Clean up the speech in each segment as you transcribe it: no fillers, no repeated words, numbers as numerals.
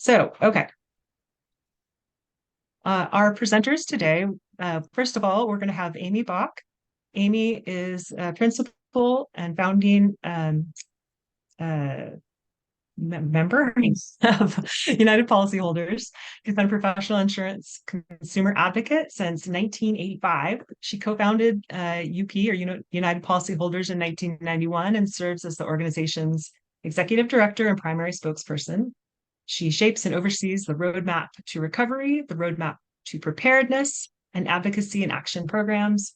Okay. Our presenters today, first of all, we're going to have Amy Bach. Amy is a principal and founding uh, member of United Policyholders. She's been a professional insurance consumer advocate since 1985. She co-founded UP, or United Policyholders, in 1991 and serves as the organization's executive director and primary spokesperson. She shapes and oversees the roadmap to recovery, the roadmap to preparedness, and advocacy and action programs.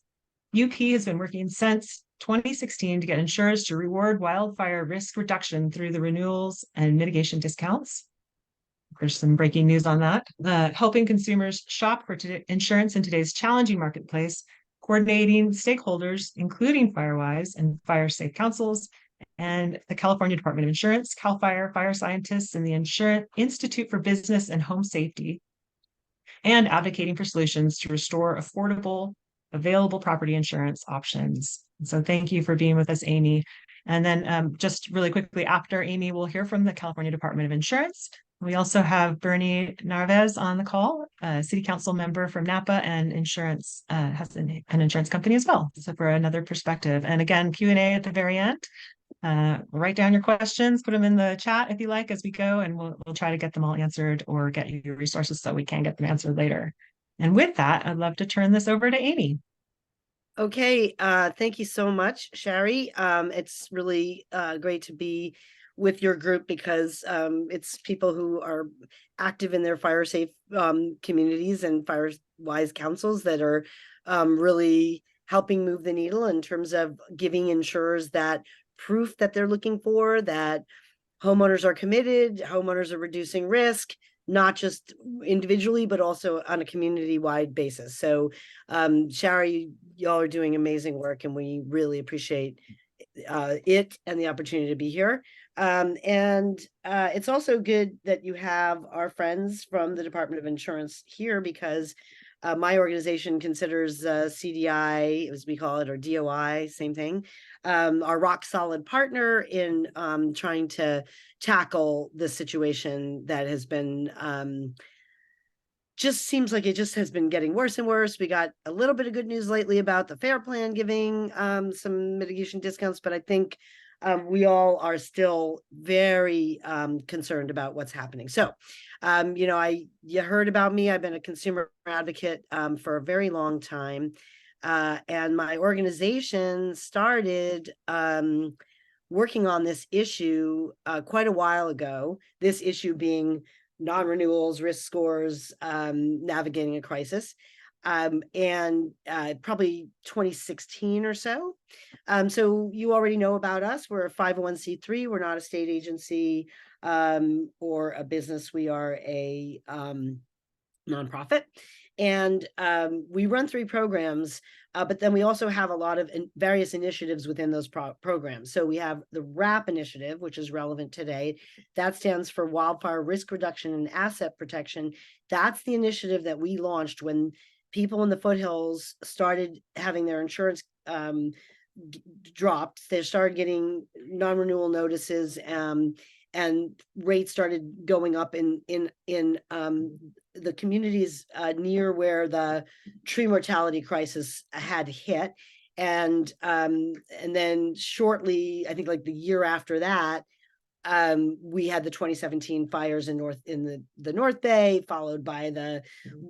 UP has been working since 2016 to get insurers to reward wildfire risk reduction through the renewals and mitigation discounts. There's some breaking news on that. Helping consumers shop for insurance in today's challenging marketplace, coordinating stakeholders, including FireWise and Fire Safe Councils, and the California Department of Insurance, CAL FIRE, fire scientists, and the Insurance Institute for Business and Home Safety, and advocating for solutions to restore affordable, available property insurance options. So thank you for being with us, Amy. And then just really quickly after Amy, we'll hear from the California Department of Insurance. We also have Bernie Narvaez on the call, a city council member from Napa and insurance, has an insurance company as well. So for another perspective. And again, Q&A at the very end. Write down your questions, put them in the chat if you like as we go, and we'll try to get them all answered or get you your resources so we can get them answered later. And with that, I'd love to turn this over to Amy. Okay, thank you so much, Sherry. It's really great to be with your group because it's people who are active in their fire safe communities and fire wise councils that are really helping move the needle in terms of giving insurers that proof that they're looking for, that homeowners are committed, homeowners are reducing risk, not just individually, but also on a community-wide basis. So, Sherry, y'all are doing amazing work, and we really appreciate it and the opportunity to be here. It's also good that you have our friends from the Department of Insurance here because my organization considers CDI, as we call it, or DOI, same thing, our rock solid partner in trying to tackle the situation that has been just seems like it just has been getting worse and worse. We got a little bit of good news lately about the FAIR plan giving some mitigation discounts, but I think we all are still very concerned about what's happening. So, you heard about me. I've been a consumer advocate for a very long time. And my organization started working on this issue quite a while ago, this issue being non-renewals, risk scores, navigating a crisis, and probably 2016 or so. So you already know about us. We're a 501c3. We're not a state agency or a business. We are a nonprofit. And we run 3 programs, but then we also have a lot of various initiatives within those programs. So we have the WRAP initiative, which is relevant today. That stands for Wildfire Risk Reduction and Asset Protection. That's the initiative that we launched when people in the foothills started having their insurance dropped. They started getting non-renewal notices, and rates started going up in the communities near where the tree mortality crisis had hit. And then shortly, I think like the year after that, we had the 2017 fires in the North Bay, followed by the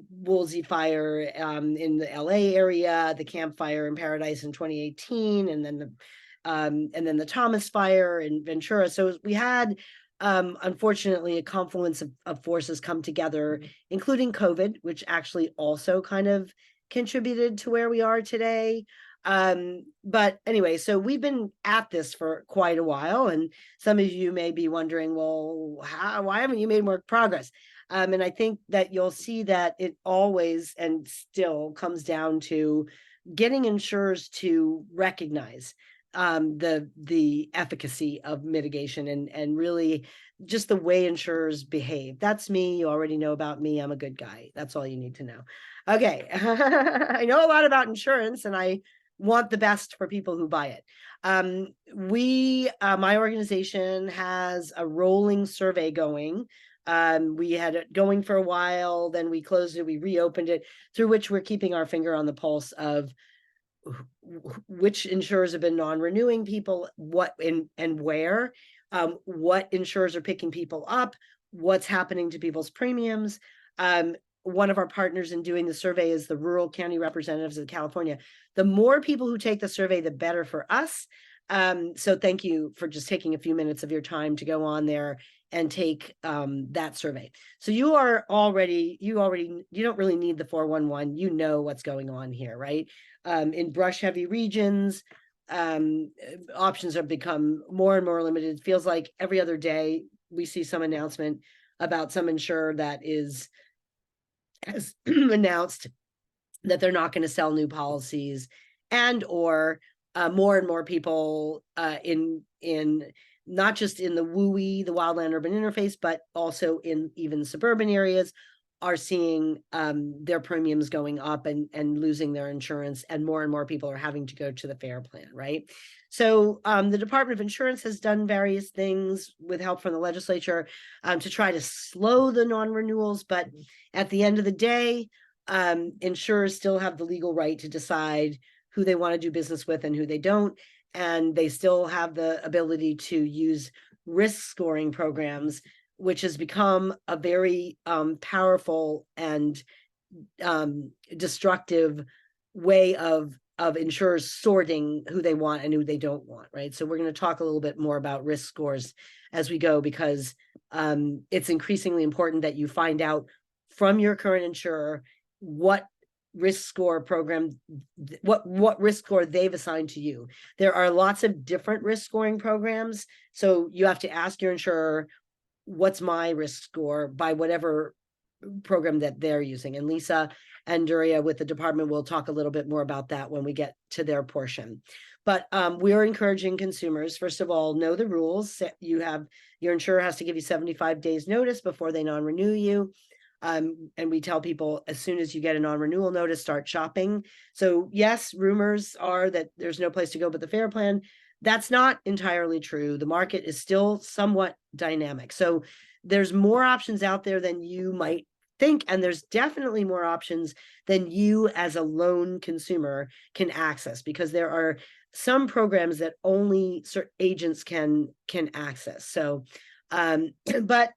Woolsey fire in the LA area, the Camp Fire in Paradise in 2018, and then the Thomas fire in Ventura. So we had unfortunately a confluence of forces come together, including COVID, which actually also kind of contributed to where we are today. But anyway, so we've been at this for quite a while, and some of you may be wondering, well, why haven't you made more progress? And I think that you'll see that it always and still comes down to getting insurers to recognize the efficacy of mitigation and really just the way insurers behave. That's me. You already know about me. I'm a good guy. That's all you need to know. Okay. I know a lot about insurance, and I want the best for people who buy it. My organization has a rolling survey going. We had it going for a while, then we closed it, we reopened it, through which we're keeping our finger on the pulse of which insurers have been non-renewing people, what and where, what insurers are picking people up, what's happening to people's premiums. One of our partners in doing the survey is the Rural County Representatives of California. The more people who take the survey, the better for us. So thank you for just taking a few minutes of your time to go on there and take that survey. So you don't really need the 411. You know what's going on here, right? In brush heavy regions, options have become more and more limited. It feels like every other day we see some announcement about some insurer that has announced that they're not going to sell new policies, and or more and more people in not just in the WUI, the wildland urban interface, but also in even suburban areas, are seeing their premiums going up and losing their insurance, and more people are having to go to the FAIR plan, right? So the Department of Insurance has done various things with help from the legislature to try to slow the non-renewals, but at the end of the day, insurers still have the legal right to decide who they want to do business with and who they don't, and they still have the ability to use risk scoring programs, which has become a very powerful and destructive way of insurers sorting who they want and who they don't want, right? So we're going to talk a little bit more about risk scores as we go, because it's increasingly important that you find out from your current insurer what risk score program, what risk score they've assigned to you. There are lots of different risk scoring programs, so you have to ask your insurer, what's my risk score by whatever program that they're using. And Lisa and Duria with the department will talk a little bit more about that when we get to their portion. But we are encouraging consumers, first of all, know the rules. Your insurer has to give you 75 days notice before they non-renew you. And we tell people, as soon as you get a non-renewal notice, start shopping. So yes, rumors are that there's no place to go but the FAIR plan. That's not entirely true. The market is still somewhat dynamic. So there's more options out there than you might think, and there's definitely more options than you as a lone consumer can access, because there are some programs that only certain agents can access. So, but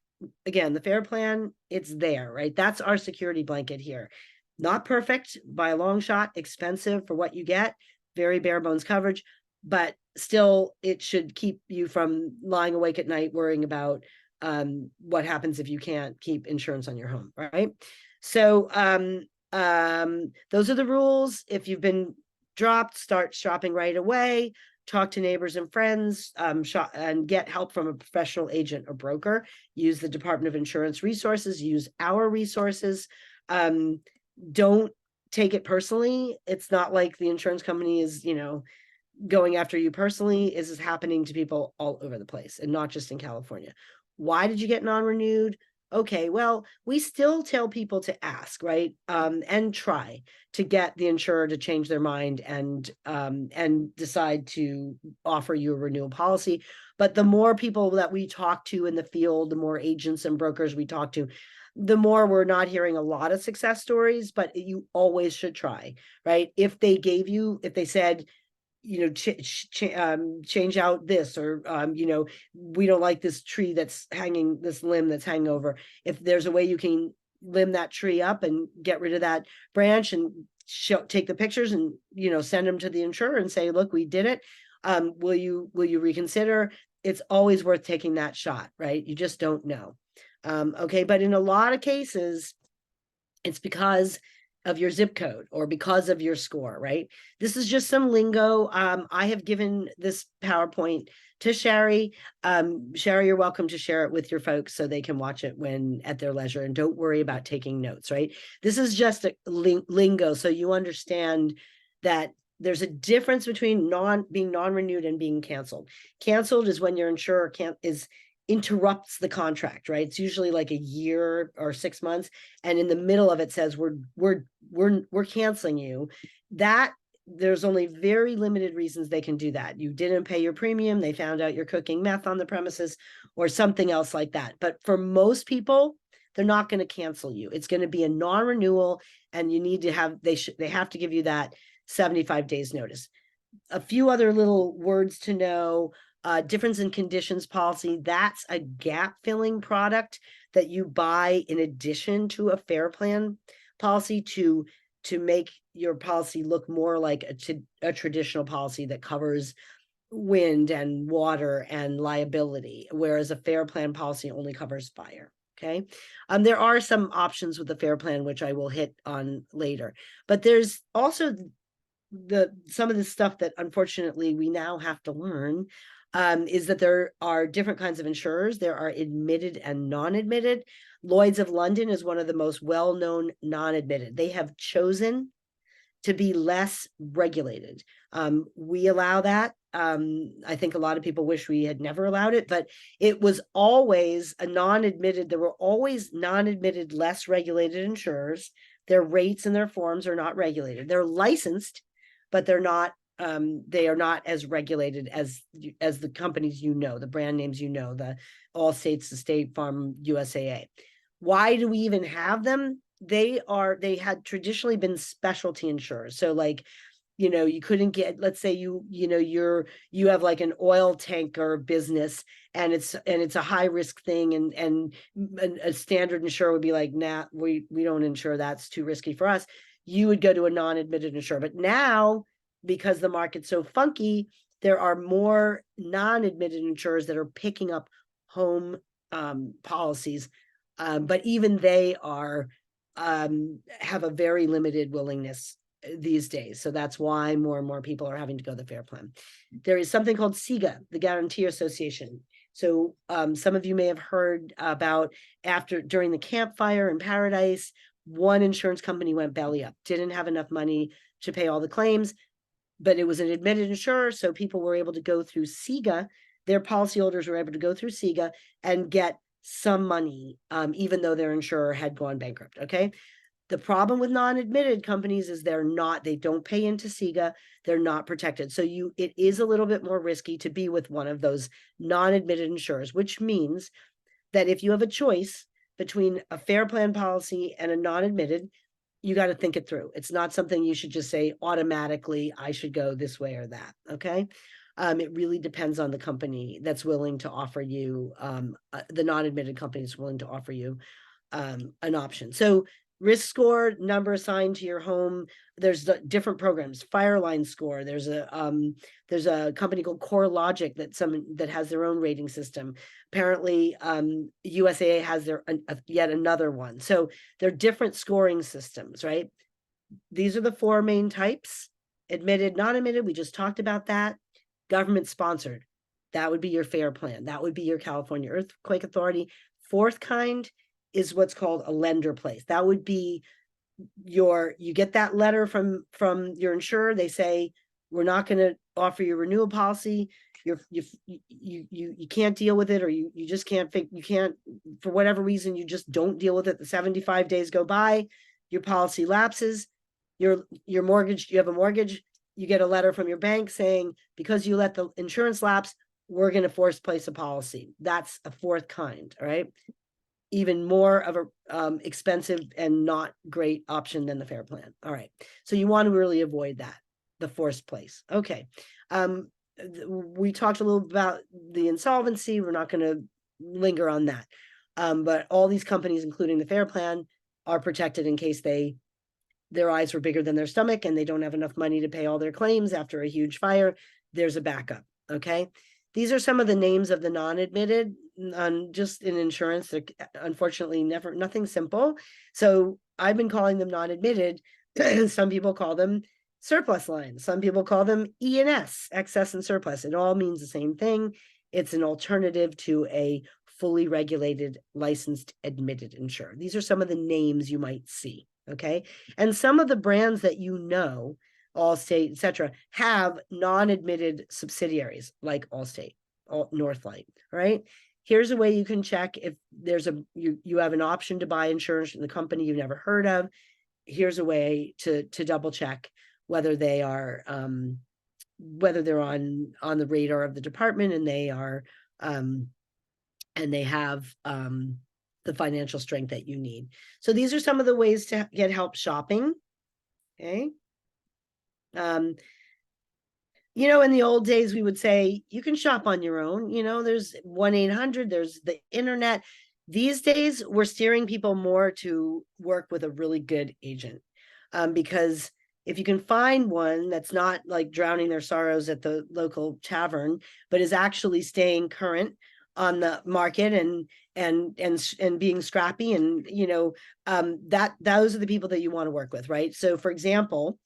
again, the FAIR plan, it's there, right? That's our security blanket here. Not perfect by a long shot, expensive for what you get, very bare bones coverage, but still it should keep you from lying awake at night worrying about what happens if you can't keep insurance on your home, right? So those are the rules. If you've been dropped, start shopping right away. Talk to neighbors and friends, and get help from a professional agent or broker. Use the Department of Insurance resources, use our resources. Don't take it personally. It's not like the insurance company is, going after you personally. Is happening to people all over the place, and not just in California. Why did you get non-renewed? Okay, well, we still tell people to ask, right? And try to get the insurer to change their mind and decide to offer you a renewal policy. But the more people that we talk to in the field, the more agents and brokers we talk to, the more we're not hearing a lot of success stories, but you always should try, right? If they said, change out this, or we don't like this tree that's hanging, this limb that's hanging over. If there's a way you can limb that tree up and get rid of that branch, and take the pictures and send them to the insurer and say, look, we did it. Will you reconsider? It's always worth taking that shot, right? You just don't know. Okay, but in a lot of cases, it's because of your zip code or because of your score, right? This is just some lingo. I have given this PowerPoint to Sherry. Sherry, you're welcome to share it with your folks so they can watch it when at their leisure, and don't worry about taking notes, right? This is just a lingo, so you understand that there's a difference between being non-renewed and being canceled. Canceled is when your insurer interrupts the contract, right? It's usually like a year or 6 months, and in the middle of it says we're canceling you. That there's only very limited reasons they can do that. You didn't pay your premium, they found out you're cooking meth on the premises, or something else like that. But for most people, they're not going to cancel you. It's going to be a non-renewal, and you need to have, they have to give you that 75 days notice. A few other little words to know. Difference in conditions policy, that's a gap filling product that you buy in addition to a fair plan policy to make your policy look more like a traditional policy that covers wind and water and liability, whereas a fair plan policy only covers fire. Okay. There are some options with the fair plan, which I will hit on later, but there's also some of the stuff that unfortunately we now have to learn, is that there are different kinds of insurers. There are admitted and non-admitted. Lloyd's of London is one of the most well-known non-admitted. They have chosen to be less regulated. We allow that. I think a lot of people wish we had never allowed it, but it was always a non-admitted. There were always non-admitted, less regulated insurers. Their rates and their forms are not regulated. They're licensed, but they're not. They are not as regulated as the companies, the brand names, the Allstates, the State Farm, USAA. Why do we even have them? They had traditionally been specialty insurers. So like, you couldn't get, let's say you have like an oil tanker business, and it's a high risk thing, and a standard insurer would be like, nah, we don't insure, that's too risky for us. You would go to a non-admitted insurer. But now, because the market's so funky, there are more non-admitted insurers that are picking up home policies, but even they are have a very limited willingness these days. So that's why more and more people are having to go the fair plan. There is something called SIGA, the Guarantee Association. So some of you may have heard about during the campfire in Paradise, one insurance company went belly up, didn't have enough money to pay all the claims, but it was an admitted insurer. So people were able to go through SIGA. Their policyholders were able to go through SIGA and get some money, even though their insurer had gone bankrupt. Okay. The problem with non-admitted companies is they don't pay into SIGA. They're not protected. So it is a little bit more risky to be with one of those non-admitted insurers, which means that if you have a choice between a fair plan policy and a non-admitted, you got to think it through. It's not something you should just say automatically, I should go this way or that. Okay. It really depends on the company that's willing to offer you, the non-admitted company is willing to offer you an option. So risk score, number assigned to your home. There's different programs. Fireline score. There's a company called CoreLogic that has their own rating system. Apparently, USAA has yet another one. So they're different scoring systems, right? These are the four main types: admitted, non-admitted. We just talked about that. Government sponsored. That would be your FAIR plan. That would be your California Earthquake Authority. Fourth kind is what's called a lender place. That would be you get that letter from your insurer. They say, we're not going to offer you a renewal policy. You can't deal with it, or you just can't for whatever reason, you just don't deal with it. The 75 days go by, your policy lapses, your mortgage, you have a mortgage, you get a letter from your bank saying, because you let the insurance lapse, we're going to force place a policy. That's a fourth kind. All right. Even more of a expensive and not great option than the fair plan. All right. So you want to really avoid that, the forced place. Okay. We talked a little about the insolvency. We're not going to linger on that. But all these companies, including the fair plan, are protected in case their eyes were bigger than their stomach and they don't have enough money to pay all their claims after a huge fire. There's a backup. Okay. These are some of the names of the non-admitted, just in insurance. They're unfortunately nothing simple. So I've been calling them non-admitted. Some people call them surplus lines. Some people call them E&S, excess and surplus. It all means the same thing. It's an alternative to a fully regulated, licensed, admitted insurer. These are some of the names you might see. Okay. And some of the brands that Allstate, etc., have non-admitted subsidiaries like Allstate, Northlight, right? Here's a way you can check if there's you have an option to buy insurance from the company you've never heard of. Here's a way to double check whether they are whether they're on the radar of the department and they are and they have the financial strength that you need. So these are some of the ways to get help shopping. Okay. You know, in the old days, we would say you can shop on your own. You know, there's 1-800, there's the internet. These days, we're steering people more to work with a really good agent, because if you can find one that's not like drowning their sorrows at the local tavern, but is actually staying current on the market and being scrappy, and you know, that those are the people that you want to work with, right? So, for example,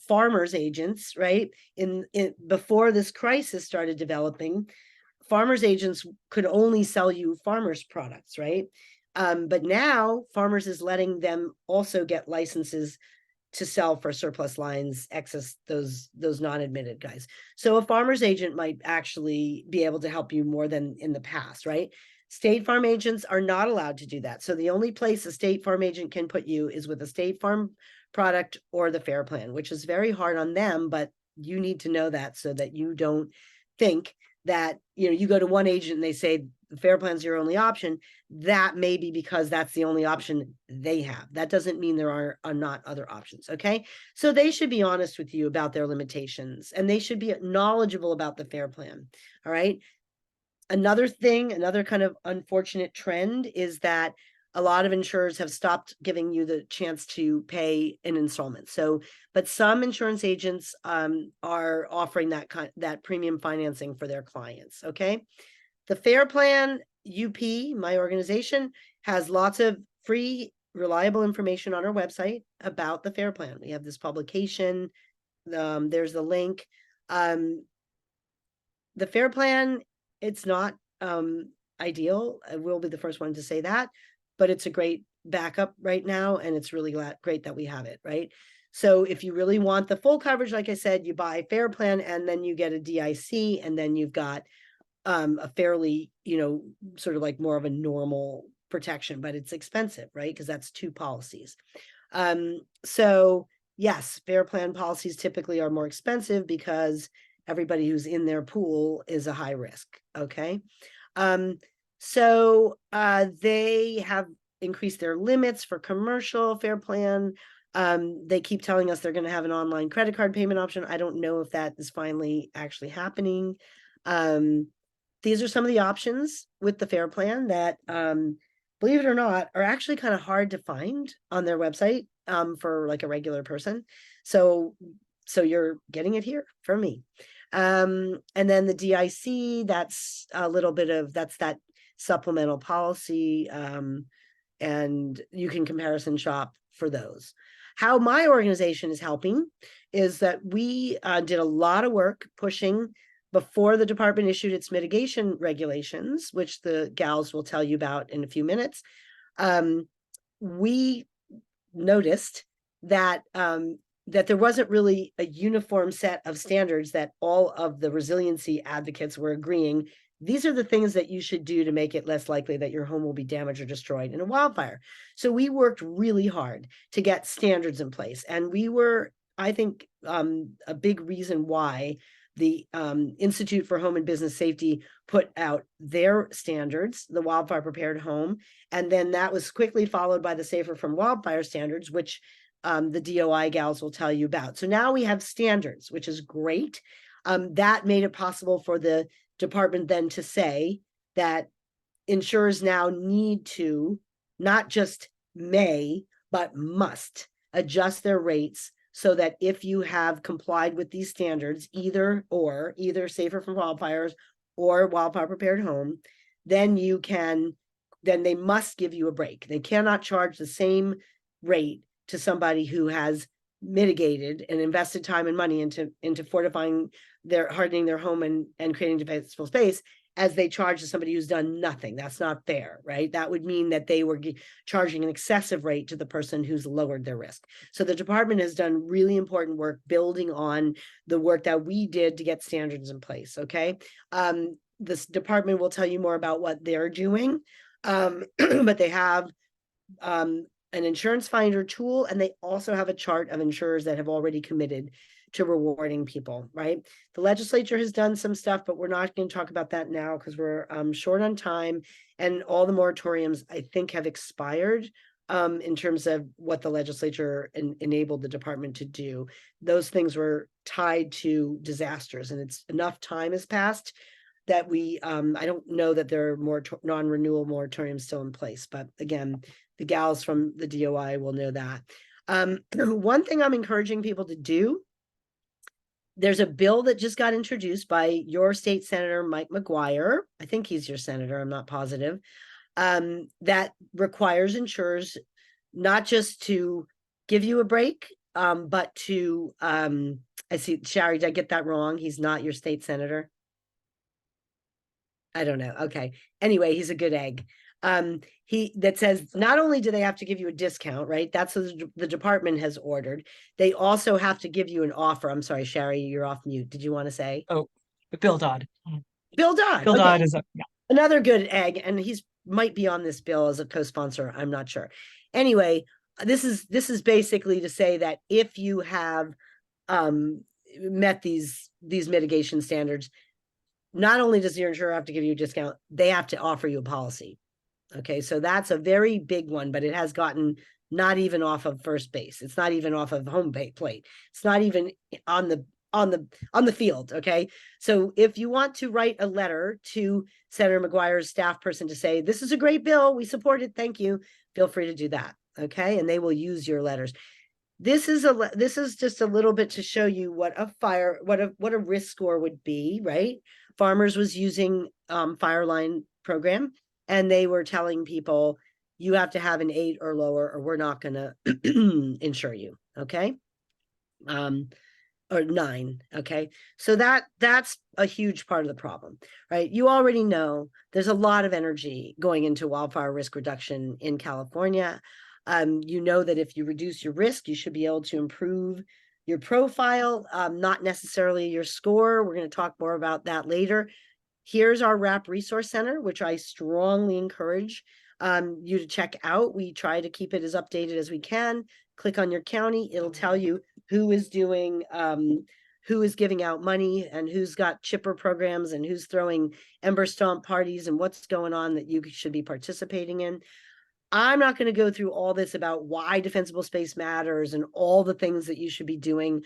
farmers agents, right? In before this crisis started developing, farmers agents could only sell you farmers products, right? But now farmers is letting them also get licenses to sell for surplus lines, excess, those non-admitted guys. So a farmer's agent might actually be able to help you more than in the past, right? State Farm agents are not allowed to do that. So the only place a State Farm agent can put you is with a State Farm product or the FAIR plan, which is very hard on them, but you need to know that so that you don't think that, you know, you go to one agent and they say the FAIR plan's your only option. That may be because that's the only option they have. That doesn't mean there are not other options. Okay. So they should be honest with you about their limitations, and they should be knowledgeable about the FAIR plan. All right. Another thing, another kind of unfortunate trend is that a lot of insurers have stopped giving you the chance to pay an installment. So, but some insurance agents are offering that premium financing for their clients. Okay. The FAIR plan, UP, my organization, has lots of free, reliable information on our website about the FAIR plan. We have this publication. There's the link. The FAIR plan, it's not ideal. I will be the first one to say that, but it's a great backup right now, and it's really great that we have it, right? So if you really want the full coverage, like I said, you buy FAIR plan and then you get a DIC, and then you've got a fairly, you know, sort of like more of a normal protection, but it's expensive, right? Because that's 2 policies. So yes, FAIR plan policies typically are more expensive because everybody who's in their pool is a high risk. Okay. So they have increased their limits for commercial FAIR plan. They keep telling us they're going to have an online credit card payment option. I don't know if that is finally actually happening. These are some of the options with the FAIR plan that, believe it or not, are actually kind of hard to find on their website for like a regular person. So you're getting it here from me. And then the DIC, that's a little bit of, that's that supplemental policy. And you can comparison shop for those. How my organization is helping is that we did a lot of work pushing before the department issued its mitigation regulations, which the gals will tell you about in a few minutes. We noticed that that there wasn't really a uniform set of standards that all of the resiliency advocates were agreeing. These are the things that you should do to make it less likely that your home will be damaged or destroyed in a wildfire. So we worked really hard to get standards in place. And we were, I think, a big reason why the Institute for Home and Business Safety put out their standards, the Wildfire Prepared Home, and then that was quickly followed by the Safer from Wildfire standards, which the DOI gals will tell you about. So now we have standards, which is great. That made it possible for the department then to say that insurers now need to not just may, but must adjust their rates so that if you have complied with these standards, either Safer from Wildfires or Wildfire Prepared Home, then they must give you a break. They cannot charge the same rate to somebody who has mitigated and invested time and money into fortifying hardening their home and creating defensible space as they charge to somebody who's done nothing. That's not fair, right? That would mean that they were charging an excessive rate to the person who's lowered their risk. So the department has done really important work building on the work that we did to get standards in place, okay? This department will tell you more about what they're doing, but they have an insurance finder tool, and they also have a chart of insurers that have already committed to rewarding people, right? The legislature has done some stuff, but we're not going to talk about that now because we're short on time, and all the moratoriums, I think, have expired in terms of what the legislature enabled the department to do. Those things were tied to disasters, and it's enough time has passed that we, I don't know that there are more non-renewal moratoriums still in place, but again, the gals from the DOI will know that. One thing I'm encouraging people to do, there's a bill that just got introduced by your state senator, Mike McGuire. I think he's your senator, I'm not positive. That requires insurers not just to give you a break, but to, I see, Shari, did I get that wrong? He's not your state senator. I don't know. Okay. Anyway, he's a good egg. That says not only do they have to give you a discount, right? That's what the department has ordered. They also have to give you an offer. I'm sorry, Shari, you're off mute. Did you want to say? Oh, Bill Dodd. Bill Dodd. Bill Okay. Dodd is yeah. Another good egg, and he's might be on this bill as a co-sponsor. I'm not sure. Anyway, this is basically to say that if you have met these mitigation standards, not only does your insurer have to give you a discount, they have to offer you a policy. Okay, so that's a very big one, but it has gotten not even off of first base. It's not even off of home plate. It's not even on the field. Okay, so if you want to write a letter to Senator McGuire's staff person to say, this is a great bill, we support it, thank you, feel free to do that. Okay, and they will use your letters. This is just a little bit to show you what a risk score would be, right? Farmers was using Fireline program, and they were telling people you have to have an 8 or lower, or we're not going to insure you. Okay. Or 9. Okay. So that's a huge part of the problem, right? You already know there's a lot of energy going into wildfire risk reduction in California. You know that if you reduce your risk, you should be able to improve your profile, not necessarily your score. We're going to talk more about that later. Here's our RAP Resource Center, which I strongly encourage you to check out. We try to keep it as updated as we can. Click on your county. It'll tell you who is doing, who is giving out money, and who's got chipper programs, and who's throwing Ember Stomp parties, and what's going on that you should be participating in. I'm not going to go through all this about why defensible space matters and all the things that you should be doing.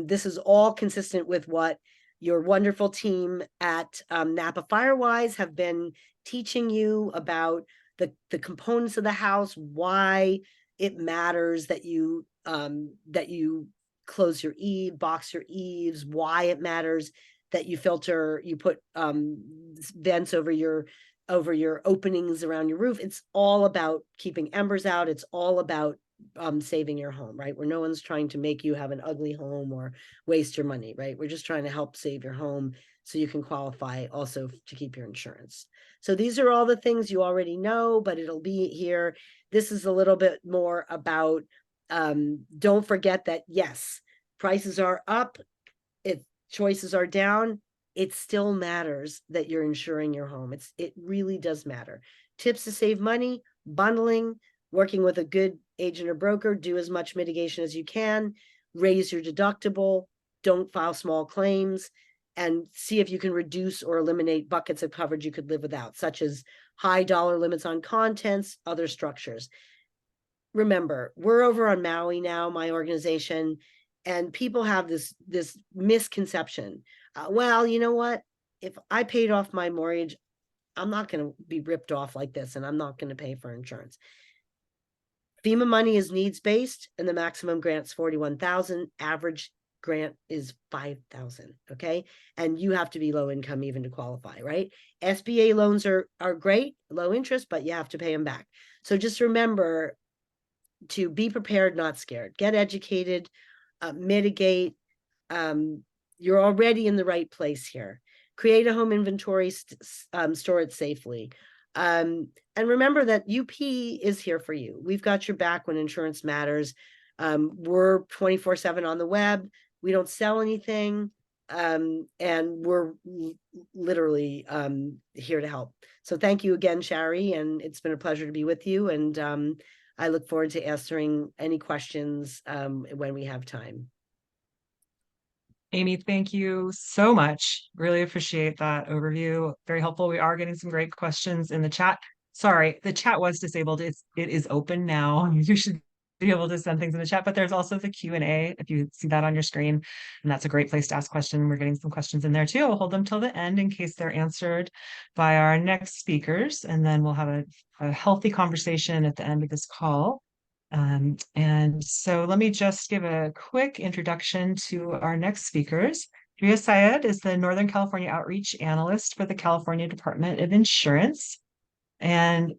This is all consistent with what your wonderful team at Napa Firewise have been teaching you about the components of the house, why it matters that you close your eave, box your eaves, why it matters that you filter, you put vents over your openings around your roof. It's all about keeping embers out. It's all about saving your home, right? Where no one's trying to make you have an ugly home or waste your money, right? We're just trying to help save your home so you can qualify also to keep your insurance. So these are all the things you already know, but it'll be here. This is a little bit more about, don't forget that, yes, prices are up, if choices are down, it still matters that you're insuring your home. It really does matter. Tips to save money, bundling, working with a good agent or broker, do as much mitigation as you can, raise your deductible, don't file small claims, and see if you can reduce or eliminate buckets of coverage you could live without, such as high dollar limits on contents, other structures. Remember, we're over on Maui now, my organization, and people have this misconception. Well, you know what? If I paid off my mortgage, I'm not going to be ripped off like this, and I'm not going to pay for insurance. FEMA money is needs-based, and the maximum grant's $41,000. Average grant is $5,000. Okay, and you have to be low income even to qualify, right? SBA loans are great, low interest, but you have to pay them back. So just remember to be prepared, not scared. Get educated, mitigate. You're already in the right place here. Create a home inventory, store it safely. And remember that UP is here for you. We've got your back when insurance matters. We're 24/7 on the web. We don't sell anything. And we're literally here to help. So thank you again, Shari. And it's been a pleasure to be with you. And I look forward to answering any questions when we have time. Amy, thank you so much. Really appreciate that overview. Very helpful. We are getting some great questions in the chat. Sorry, the chat was disabled. It is open now. You should be able to send things in the chat, but there's also the Q&A if you see that on your screen. And that's a great place to ask questions. We're getting some questions in there too. I'll hold them till the end in case they're answered by our next speakers. And then we'll have a healthy conversation at the end of this call. And so let me just give a quick introduction to our next speakers. Dria Syed is the Northern California Outreach Analyst for the California Department of Insurance. And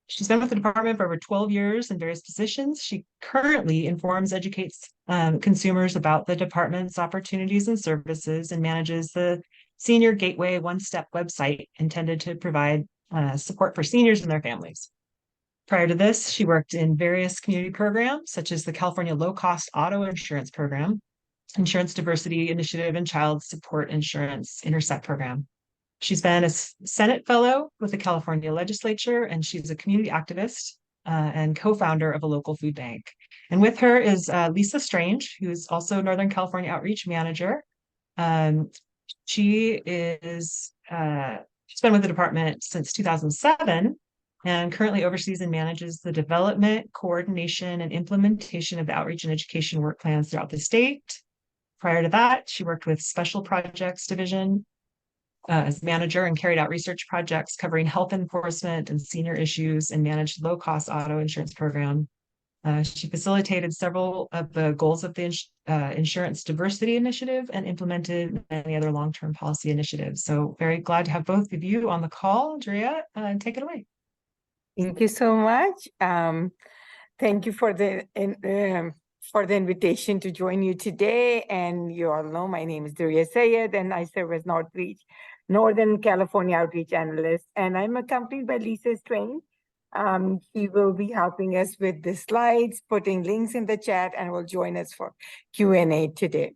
she's been with the department for over 12 years in various positions. She currently informs, educates consumers about the department's opportunities and services and manages the Senior Gateway one-step website intended to provide support for seniors and their families. Prior to this, she worked in various community programs, such as the California Low-Cost Auto Insurance Program, Insurance Diversity Initiative, and Child Support Insurance Intersect Program. She's been a Senate Fellow with the California Legislature, and she's a community activist and co-founder of a local food bank. And with her is Lisa Strange, who's also Northern California Outreach Manager. She's been with the department since 2007, and currently oversees and manages the development, coordination, and implementation of the outreach and education work plans throughout the state. Prior to that, she worked with Special Projects Division as manager and carried out research projects covering health enforcement and senior issues and managed low-cost auto insurance program. She facilitated several of the goals of the Insurance Diversity Initiative and implemented many other long-term policy initiatives. So very glad to have both of you on the call. Dria, take it away. Thank you so much. Thank you for the invitation to join you today. And you all know my name is Dria Syed, and I serve as Northern California Outreach Analyst. And I'm accompanied by Lisa Strange. She will be helping us with the slides, putting links in the chat, and will join us for Q&A today.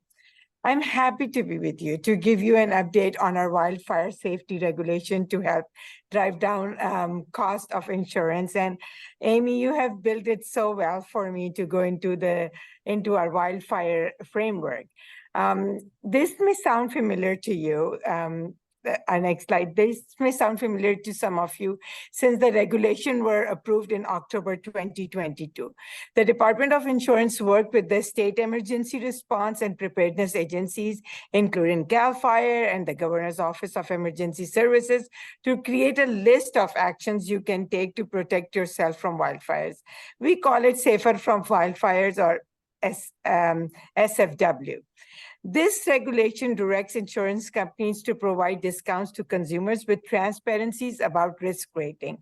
I'm happy to be with you to give you an update on our wildfire safety regulation to help drive down cost of insurance. And Amy, you have built it so well for me to go into our wildfire framework. This may sound familiar to you. Our next slide. This may sound familiar to some of you since the regulation were approved in October 2022. The Department of Insurance worked with the state emergency response and preparedness agencies, including CAL FIRE and the Governor's Office of Emergency Services, to create a list of actions you can take to protect yourself from wildfires. We call it Safer from Wildfires, or SFW. This regulation directs insurance companies to provide discounts to consumers with transparencies about risk rating.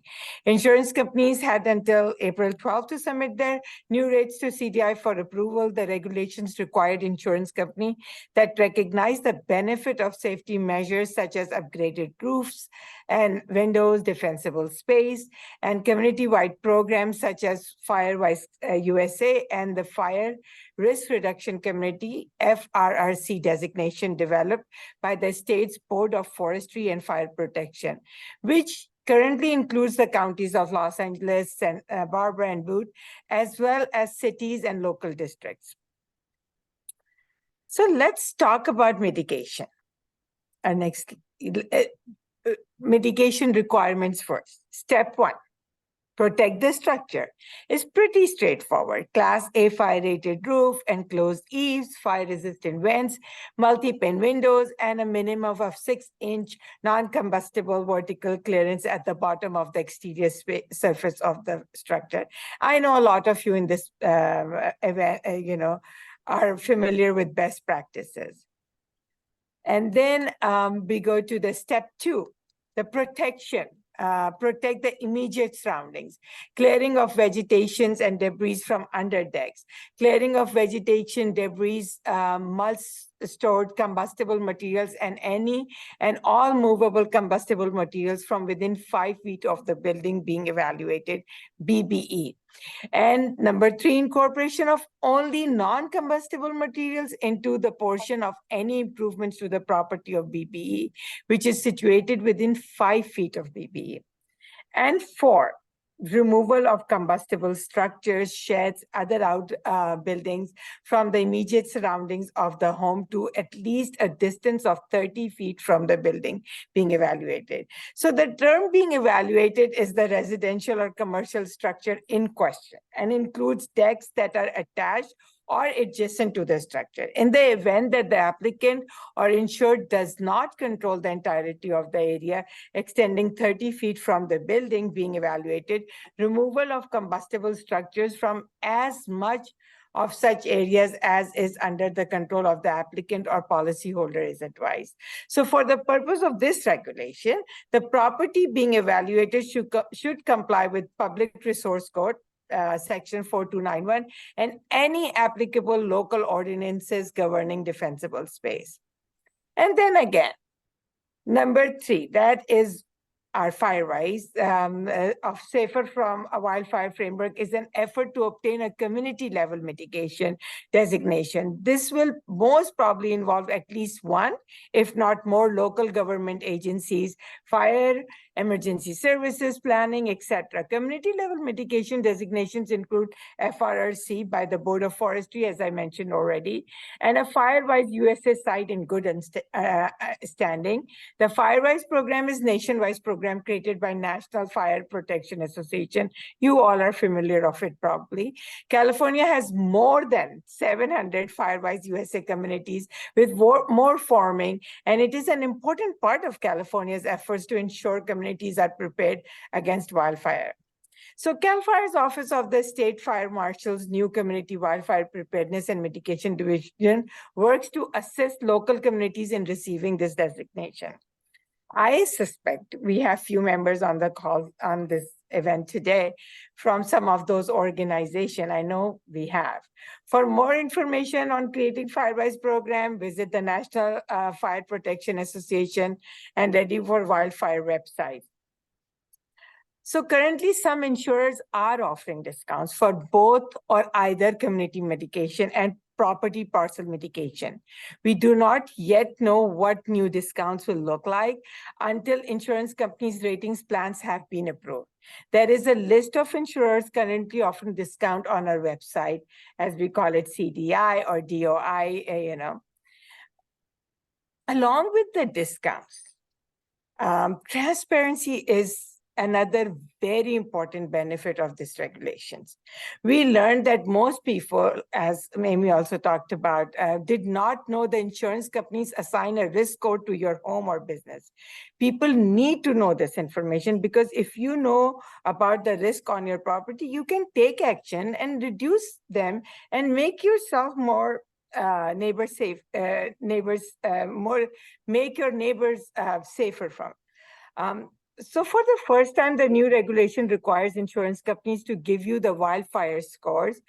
Insurance companies had until April 12 to submit their new rates to CDI for approval. The regulations required insurance companies that recognize the benefit of safety measures such as upgraded roofs and windows, defensible space, and community-wide programs such as Firewise USA and the Fire Risk Reduction Community, FRRC designation developed by the state's Board of Forestry and Fire Protection, which currently includes the counties of Los Angeles, Santa Barbara, and Butte, as well as cities and local districts. So let's talk about mitigation. Our next mitigation requirements first. Step 1. Protect the structure. It's pretty straightforward. Class A fire-rated roof, enclosed eaves, fire-resistant vents, multi-pane windows, and a minimum of 6-inch non-combustible vertical clearance at the bottom of the exterior surface of the structure. I know a lot of you in this event, are familiar with best practices. And then we go to the step 2, the protection. Protect the immediate surroundings, clearing of vegetations and debris from under decks, clearing of vegetation, debris, mulch, stored combustible materials, and any and all movable combustible materials from within 5 feet of the building being evaluated, BBE. And number 3, incorporation of only non-combustible materials into the portion of any improvements to the property of BBE, which is situated within 5 feet of BBE. And 4, removal of combustible structures, sheds, other buildings from the immediate surroundings of the home to at least a distance of 30 feet from the building being evaluated. So the term being evaluated is the residential or commercial structure in question and includes decks that are attached or adjacent to the structure. In the event that the applicant or insured does not control the entirety of the area extending 30 feet from the building being evaluated, removal of combustible structures from as much of such areas as is under the control of the applicant or policyholder is advised. So for the purpose of this regulation, the property being evaluated should comply with Public Resource Code, Section 4291, and any applicable local ordinances governing defensible space. And then again, number 3, that is our FireWise of Safer from a Wildfire Framework is an effort to obtain a community level mitigation designation. This will most probably involve at least one, if not more, local government agencies, fire, emergency services, planning, etc. Community level mitigation designations include FRRC by the Board of Forestry, as I mentioned already, and a FireWise USA site in good standing. The FireWise program is a nationwide program created by National Fire Protection Association. You all are familiar of it probably. California has more than 700 FireWise USA communities with more forming, and it is an important part of California's efforts to ensure communities are prepared against wildfire. So CAL FIRE's Office of the State Fire Marshal's new Community Wildfire Preparedness and Mitigation Division works to assist local communities in receiving this designation. I suspect we have few members on the call on this event today from some of those organizations. I know we have. For more information on creating FireWise program, visit the National Fire Protection Association and Ready for Wildfire website. So currently, some insurers are offering discounts for both or either community mitigation and property parcel mitigation. We do not yet know what new discounts will look like until insurance companies' ratings plans have been approved. There is a list of insurers currently offering discount on our website, as we call it CDI or DOI, Along with the discounts, transparency is another very important benefit of these regulations. We learned that most people, as Amy also talked about, did not know the insurance companies assign a risk score to your home or business. People need to know this information because if you know about the risk on your property, you can take action and reduce them and make yourself more neighbors safe, make your neighbors safer from. So for the first time, the new regulation requires insurance companies to give you the wildfire scores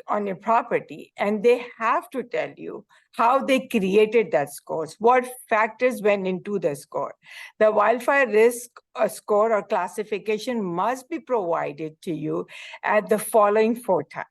on your property, and they have to tell you how they created that scores, what factors went into the score. The wildfire risk score or classification must be provided to you at the following 4 times.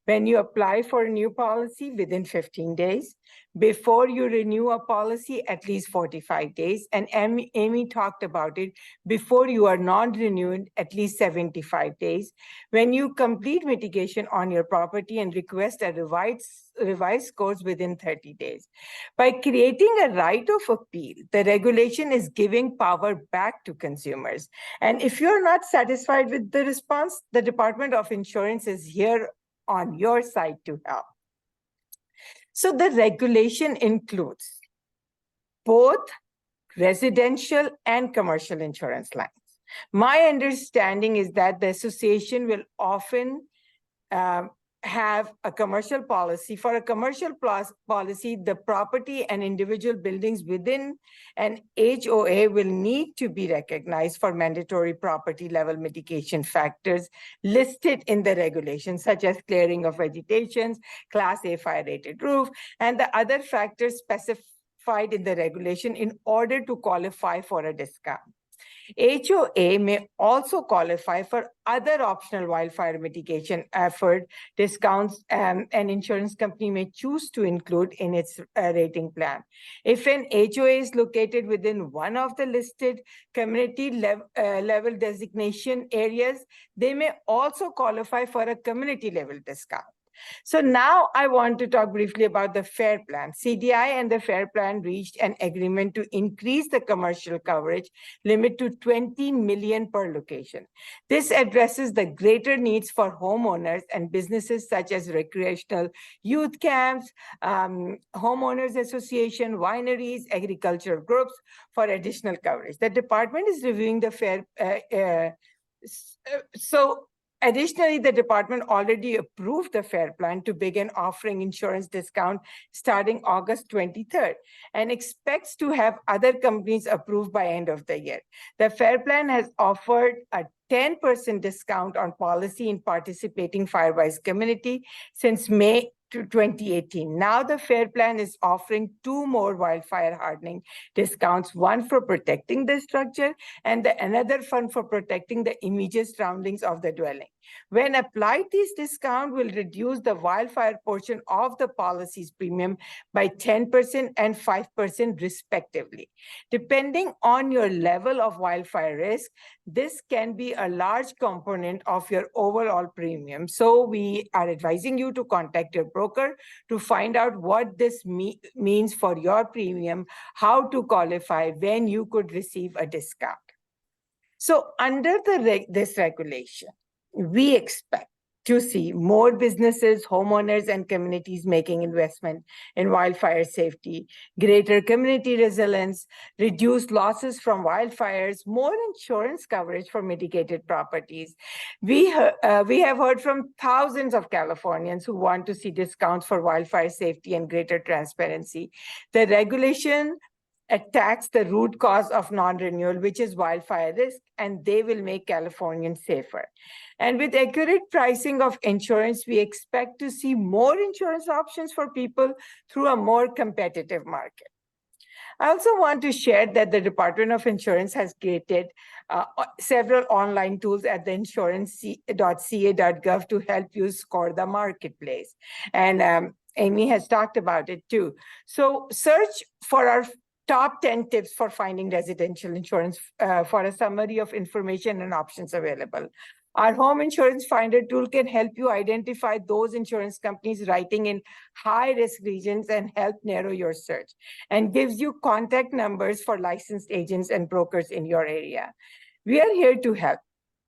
When you apply for a new policy within 15 days, before you renew a policy at least 45 days, and Amy talked about it, before you are non-renewed at least 75 days, when you complete mitigation on your property and request a revised scores within 30 days. By creating a right of appeal, the regulation is giving power back to consumers. And if you're not satisfied with the response, the Department of Insurance is here on your side to help. So the regulation includes both residential and commercial insurance lines. My understanding is that the association will often have a commercial policy. For a commercial policy, the property and individual buildings within an HOA will need to be recognized for mandatory property level mitigation factors listed in the regulations, such as clearing of vegetations, Class A fire rated roof, and the other factors specified in the regulation in order to qualify for a discount. HOA may also qualify for other optional wildfire mitigation effort discounts an insurance company may choose to include in its rating plan. If an HOA is located within one of the listed community level designation areas, they may also qualify for a community level discount. So now I want to talk briefly about the FAIR Plan. CDI and the FAIR Plan reached an agreement to increase the commercial coverage limit to 20 million per location. This addresses the greater needs for homeowners and businesses such as recreational youth camps, homeowners association, wineries, agricultural groups for additional coverage. The department is reviewing the FAIR. Additionally, the department already approved the FAIR Plan to begin offering insurance discount starting August 23rd and expects to have other companies approved by end of the year. The FAIR Plan has offered a 10% discount on policy in participating Firewise community since May 2018. Now the FAIR Plan is offering 2 more wildfire hardening discounts, one for protecting the structure and another fund for protecting the immediate surroundings of the dwelling. When applied, these discounts will reduce the wildfire portion of the policy's premium by 10% and 5% respectively. Depending on your level of wildfire risk, this can be a large component of your overall premium. So we are advising you to contact your broker to find out what this means for your premium, how to qualify, when you could receive a discount. So under this regulation, we expect to see more businesses, homeowners, and communities making investment in wildfire safety, greater community resilience, reduced losses from wildfires, more insurance coverage for mitigated properties. We have heard from thousands of Californians who want to see discounts for wildfire safety and greater transparency. The regulation attacks the root cause of non-renewal, which is wildfire risk, and they will make Californians safer. And with accurate pricing of insurance, we expect to see more insurance options for people through a more competitive market. I also want to share that the Department of Insurance has created several online tools at the insurance.ca.gov to help you score the marketplace. And Amy has talked about it too. So search for our top 10 tips for finding residential insurance for a summary of information and options available. Our home insurance finder tool can help you identify those insurance companies writing in high-risk regions and help narrow your search, and gives you contact numbers for licensed agents and brokers in your area. We are here to help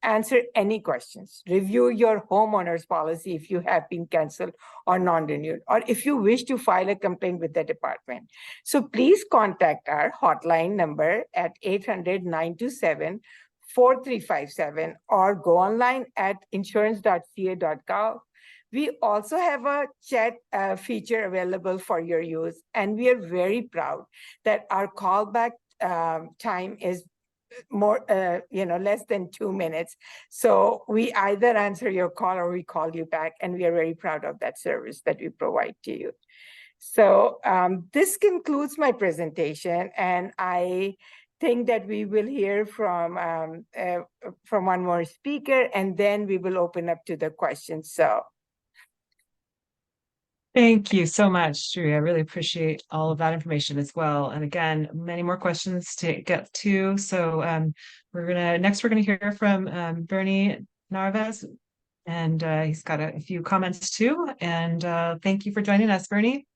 answer any questions, review your homeowner's policy if you have been canceled or non-renewed, or if you wish to file a complaint with the department. So please contact our hotline number at 800-927-4357 or go online at insurance.ca.gov. We also have a chat feature available for your use, and we are very proud that our callback time is less than 2 minutes. So we either answer your call or we call you back, and we are very proud of that service that we provide to you. So this concludes my presentation, and I think that we will hear from one more speaker, and then we will open up to the questions. So thank you so much, Drew. I really appreciate all of that information as well. And again, many more questions to get to. So we're gonna hear from Bernie Narvaez, and he's got a few comments too. And thank you for joining us, Bernie.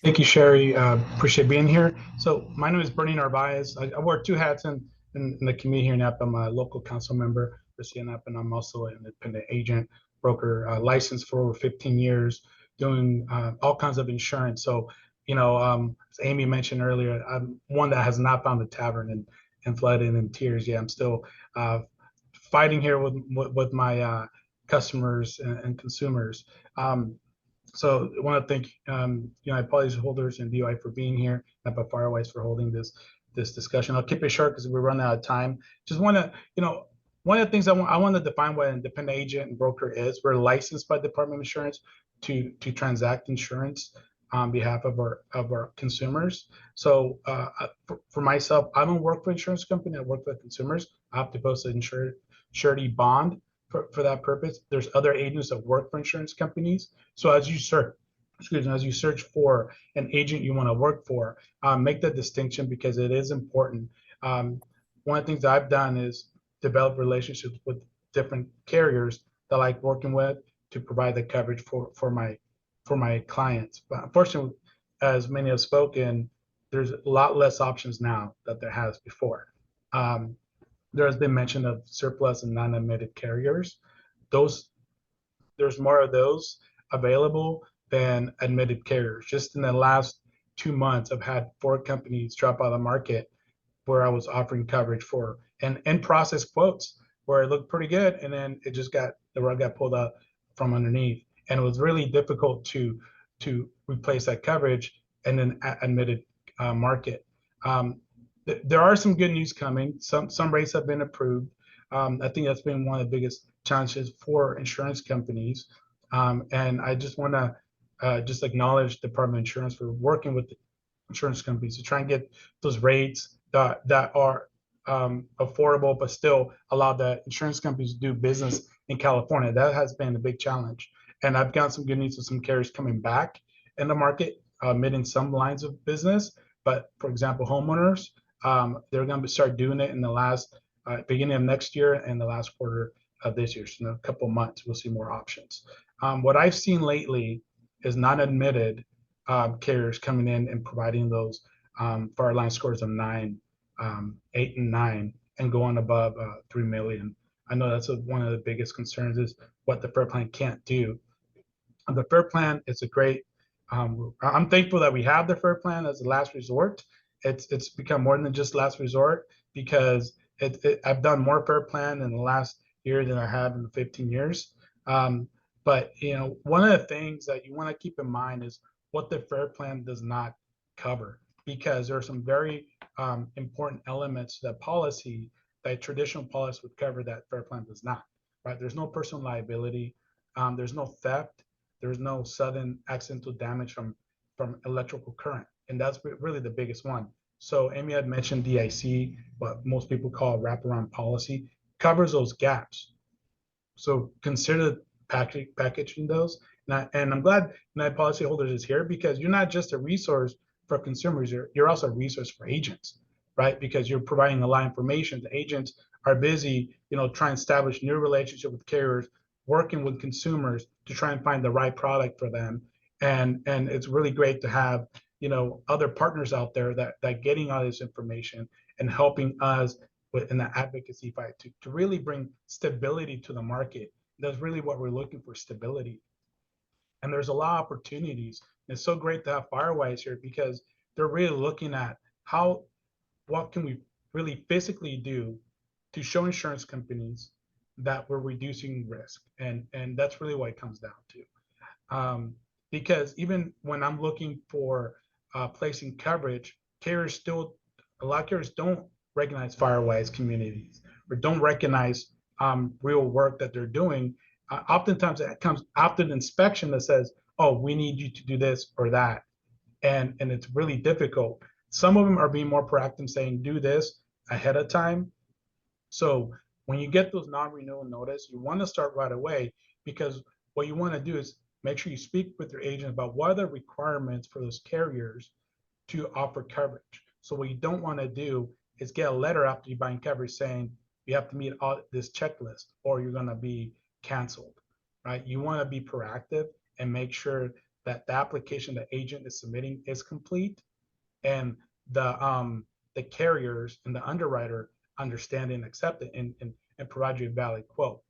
Thank you, Sherry. Appreciate being here. So my name is Bernie Narvaez. I wear 2 hats in the community here in Napa. I'm a local council member for CNAP, and I'm also an independent agent, broker, licensed for over 15 years, doing all kinds of insurance. So, as Amy mentioned earlier, I'm one that has not found a tavern and flooded in tears. Yeah, I'm still fighting here with my customers and consumers. So I want to thank policy holders and DOI for being here, Napa Firewise for holding this discussion. I'll keep it short because we're running out of time. Just want to, one of the things I want to define what an independent agent and broker is. We're licensed by the Department of Insurance to transact insurance. on behalf of our consumers. So for myself, I don't work for insurance company. I work for consumers. I have to post an surety bond for that purpose. There's other agents that work for insurance companies. So as you search for an agent you want to work for, make that distinction because it is important. One of the things I've done is develop relationships with different carriers that I like working with to provide the coverage for my clients. But unfortunately, as many have spoken, there's a lot less options now that there has before. There has been mention of surplus and non-admitted carriers. There's more of those available than admitted carriers. Just in the last 2 months, I've had 4 companies drop out of the market where I was offering coverage for and in-process quotes where it looked pretty good, and then the rug got pulled out from underneath, and it was really difficult to replace that coverage and then admitted market. There are some good news coming. Some rates have been approved. I think that's been one of the biggest challenges for insurance companies, and I just want to just acknowledge the Department of Insurance for working with the insurance companies to try and get those rates that are affordable, but still allow the insurance companies to do business in California. That has been a big challenge. And I've got some good news with some carriers coming back in the market, admitting some lines of business. But for example, homeowners, they're going to start doing it in the last beginning of next year and the last quarter of this year. So in a couple of months, we'll see more options. What I've seen lately is non-admitted carriers coming in and providing those FAR line scores of 9, 8, and 9, and going above 3 million. I know that's one of the biggest concerns is what the FAIR plan can't do. The FAIR plan is a great. I'm thankful that we have the FAIR plan as a last resort. It's become more than just last resort because I've done more FAIR plan in the last year than I have in 15 years. But one of the things that you want to keep in mind is what the FAIR plan does not cover, because there are some very important elements to that policy that traditional policy would cover that FAIR plan does not. Right? There's no personal liability. There's no theft. There's no sudden accidental damage from electrical current, and that's really the biggest one. So Amy had mentioned DIC, what most people call wraparound policy, covers those gaps. So consider packaging those. And I'm glad United Policyholders is here because you're not just a resource for consumers, you're also a resource for agents, right? Because you're providing a lot of information. The agents are busy, trying to establish new relationship with carriers, working with consumers to try and find the right product for them. And it's really great to have, other partners out there that getting all this information and helping us in the advocacy fight to really bring stability to the market. That's really what we're looking for, stability. And there's a lot of opportunities. It's so great to have Firewise here because they're really looking at what can we really physically do to show insurance companies that we're reducing risk. And that's really what it comes down to. Because even when I'm looking for placing coverage, a lot of carriers don't recognize Firewise communities or don't recognize real work that they're doing. Oftentimes it comes after the inspection that says, oh, we need you to do this or that. And it's really difficult. Some of them are being more proactive, saying do this ahead of time. So when you get those non-renewal notice, you want to start right away, because what you want to do is make sure you speak with your agent about what are the requirements for those carriers to offer coverage. So what you don't want to do is get a letter after you buying coverage saying you have to meet all this checklist or you're going to be canceled, right? You want to be proactive and make sure that the application the agent is submitting is complete, and the carriers and the underwriter understand and accept it and provide you a valid quote.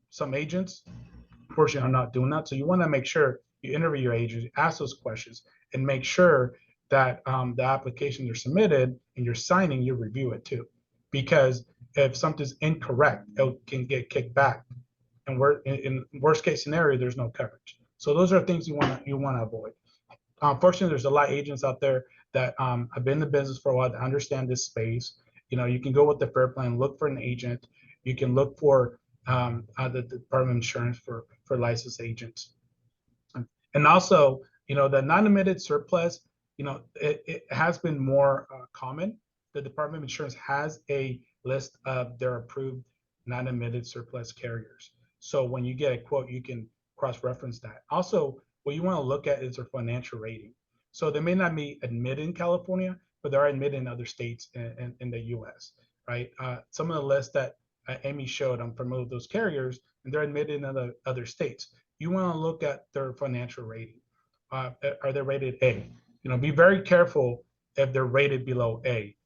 Some agents, unfortunately, are not doing that. So you want to make sure you interview your agent, ask those questions, and make sure that the applications are submitted and you're signing, you review it too. Because if something's incorrect, it can get kicked back. And in worst case scenario, there's no coverage. So those are things you want to avoid. Unfortunately, there's a lot of agents out there that have been in the business for a while to understand this space. You can go with the FAIR plan, look for an agent. You can look for the Department of Insurance for licensed agents. And also, The non-admitted surplus, it has been more common. The Department of Insurance has a list of their approved non-admitted surplus carriers. So when you get a quote, you can cross-reference that. Also, what you want to look at is their financial rating. So they may not be admitted in California, but they are admitted in other states in the U.S., right? Some of the lists that Amy showed, I'm familiar with those carriers, and they're admitted in other states. You want to look at their financial rating. Are they rated A? Be very careful if they're rated below A,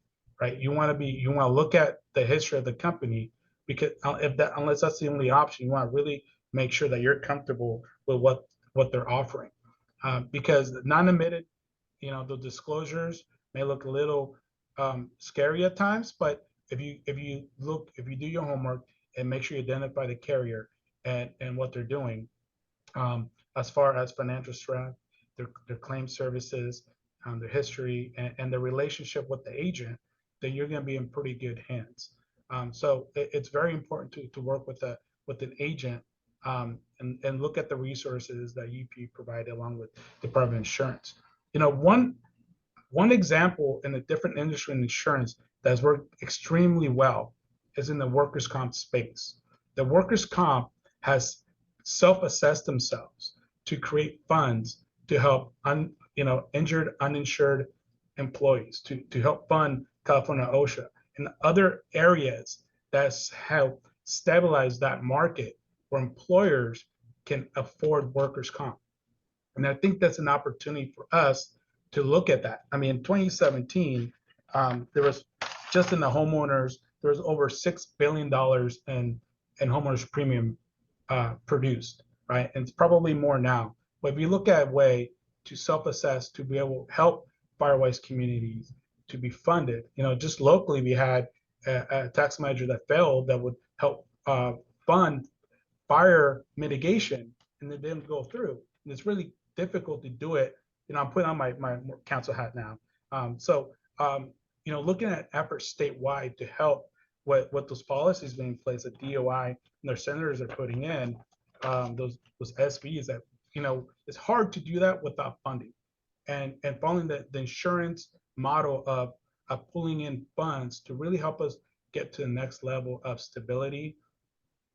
right? You want to look at the history of the company, because unless that's the only option, you want to really make sure that you're comfortable with what they're offering, because non-admitted, the disclosures may look a little scary at times, but if you do your homework and make sure you identify the carrier and what they're doing, as far as financial strength, their claim services, their history, and the relationship with the agent, then you're going to be in pretty good hands. So it's very important to work with an agent, and look at the resources that UP provided along with Department of Insurance. One example in a different industry in insurance that has worked extremely well is in the workers' comp space. The workers' comp has self-assessed themselves to create funds to help injured, uninsured employees, to help fund California OSHA and other areas that's helped stabilize that market where employers can afford workers' comp. And I think that's an opportunity for us to look at that. I mean, in 2017, there was just in the homeowners, there was over $6 billion in homeowners premium produced, right? And it's probably more now. But if you look at a way to self-assess, to be able to help Firewise communities to be funded, just locally, we had a tax measure that failed that would help fund fire mitigation, and it didn't go through. And it's really difficult to do it. I'm putting on my council hat now. Looking at efforts statewide to help what those policies being in place that DOI and their senators are putting in, those SBs that, it's hard to do that without funding. And following the insurance model of pulling in funds to really help us get to the next level of stability.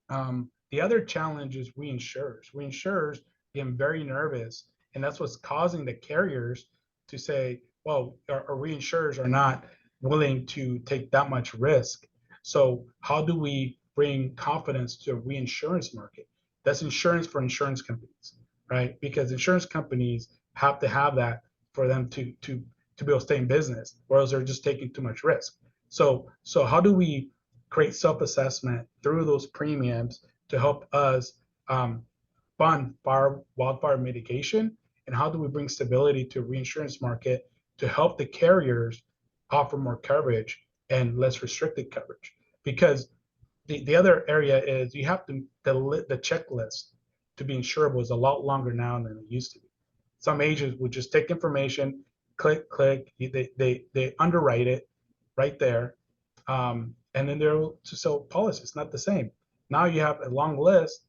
The other challenge is reinsurers. Reinsurers get very nervous, and that's what's causing the carriers to say, well, our reinsurers are not willing to take that much risk. So how do we bring confidence to a reinsurance market? That's insurance for insurance companies, right? Because insurance companies have to have that for them to be able to stay in business, or else they're just taking too much risk. So how do we create self-assessment through those premiums to help us fund wildfire mitigation? And how do we bring stability to reinsurance market to help the carriers offer more coverage and less restricted coverage? Because the other area is you have to, the checklist to be insurable is a lot longer now than it used to be. Some agents would just take information, click, they underwrite it right there, and then they're able to sell policies. It's not the same. Now you have a long list.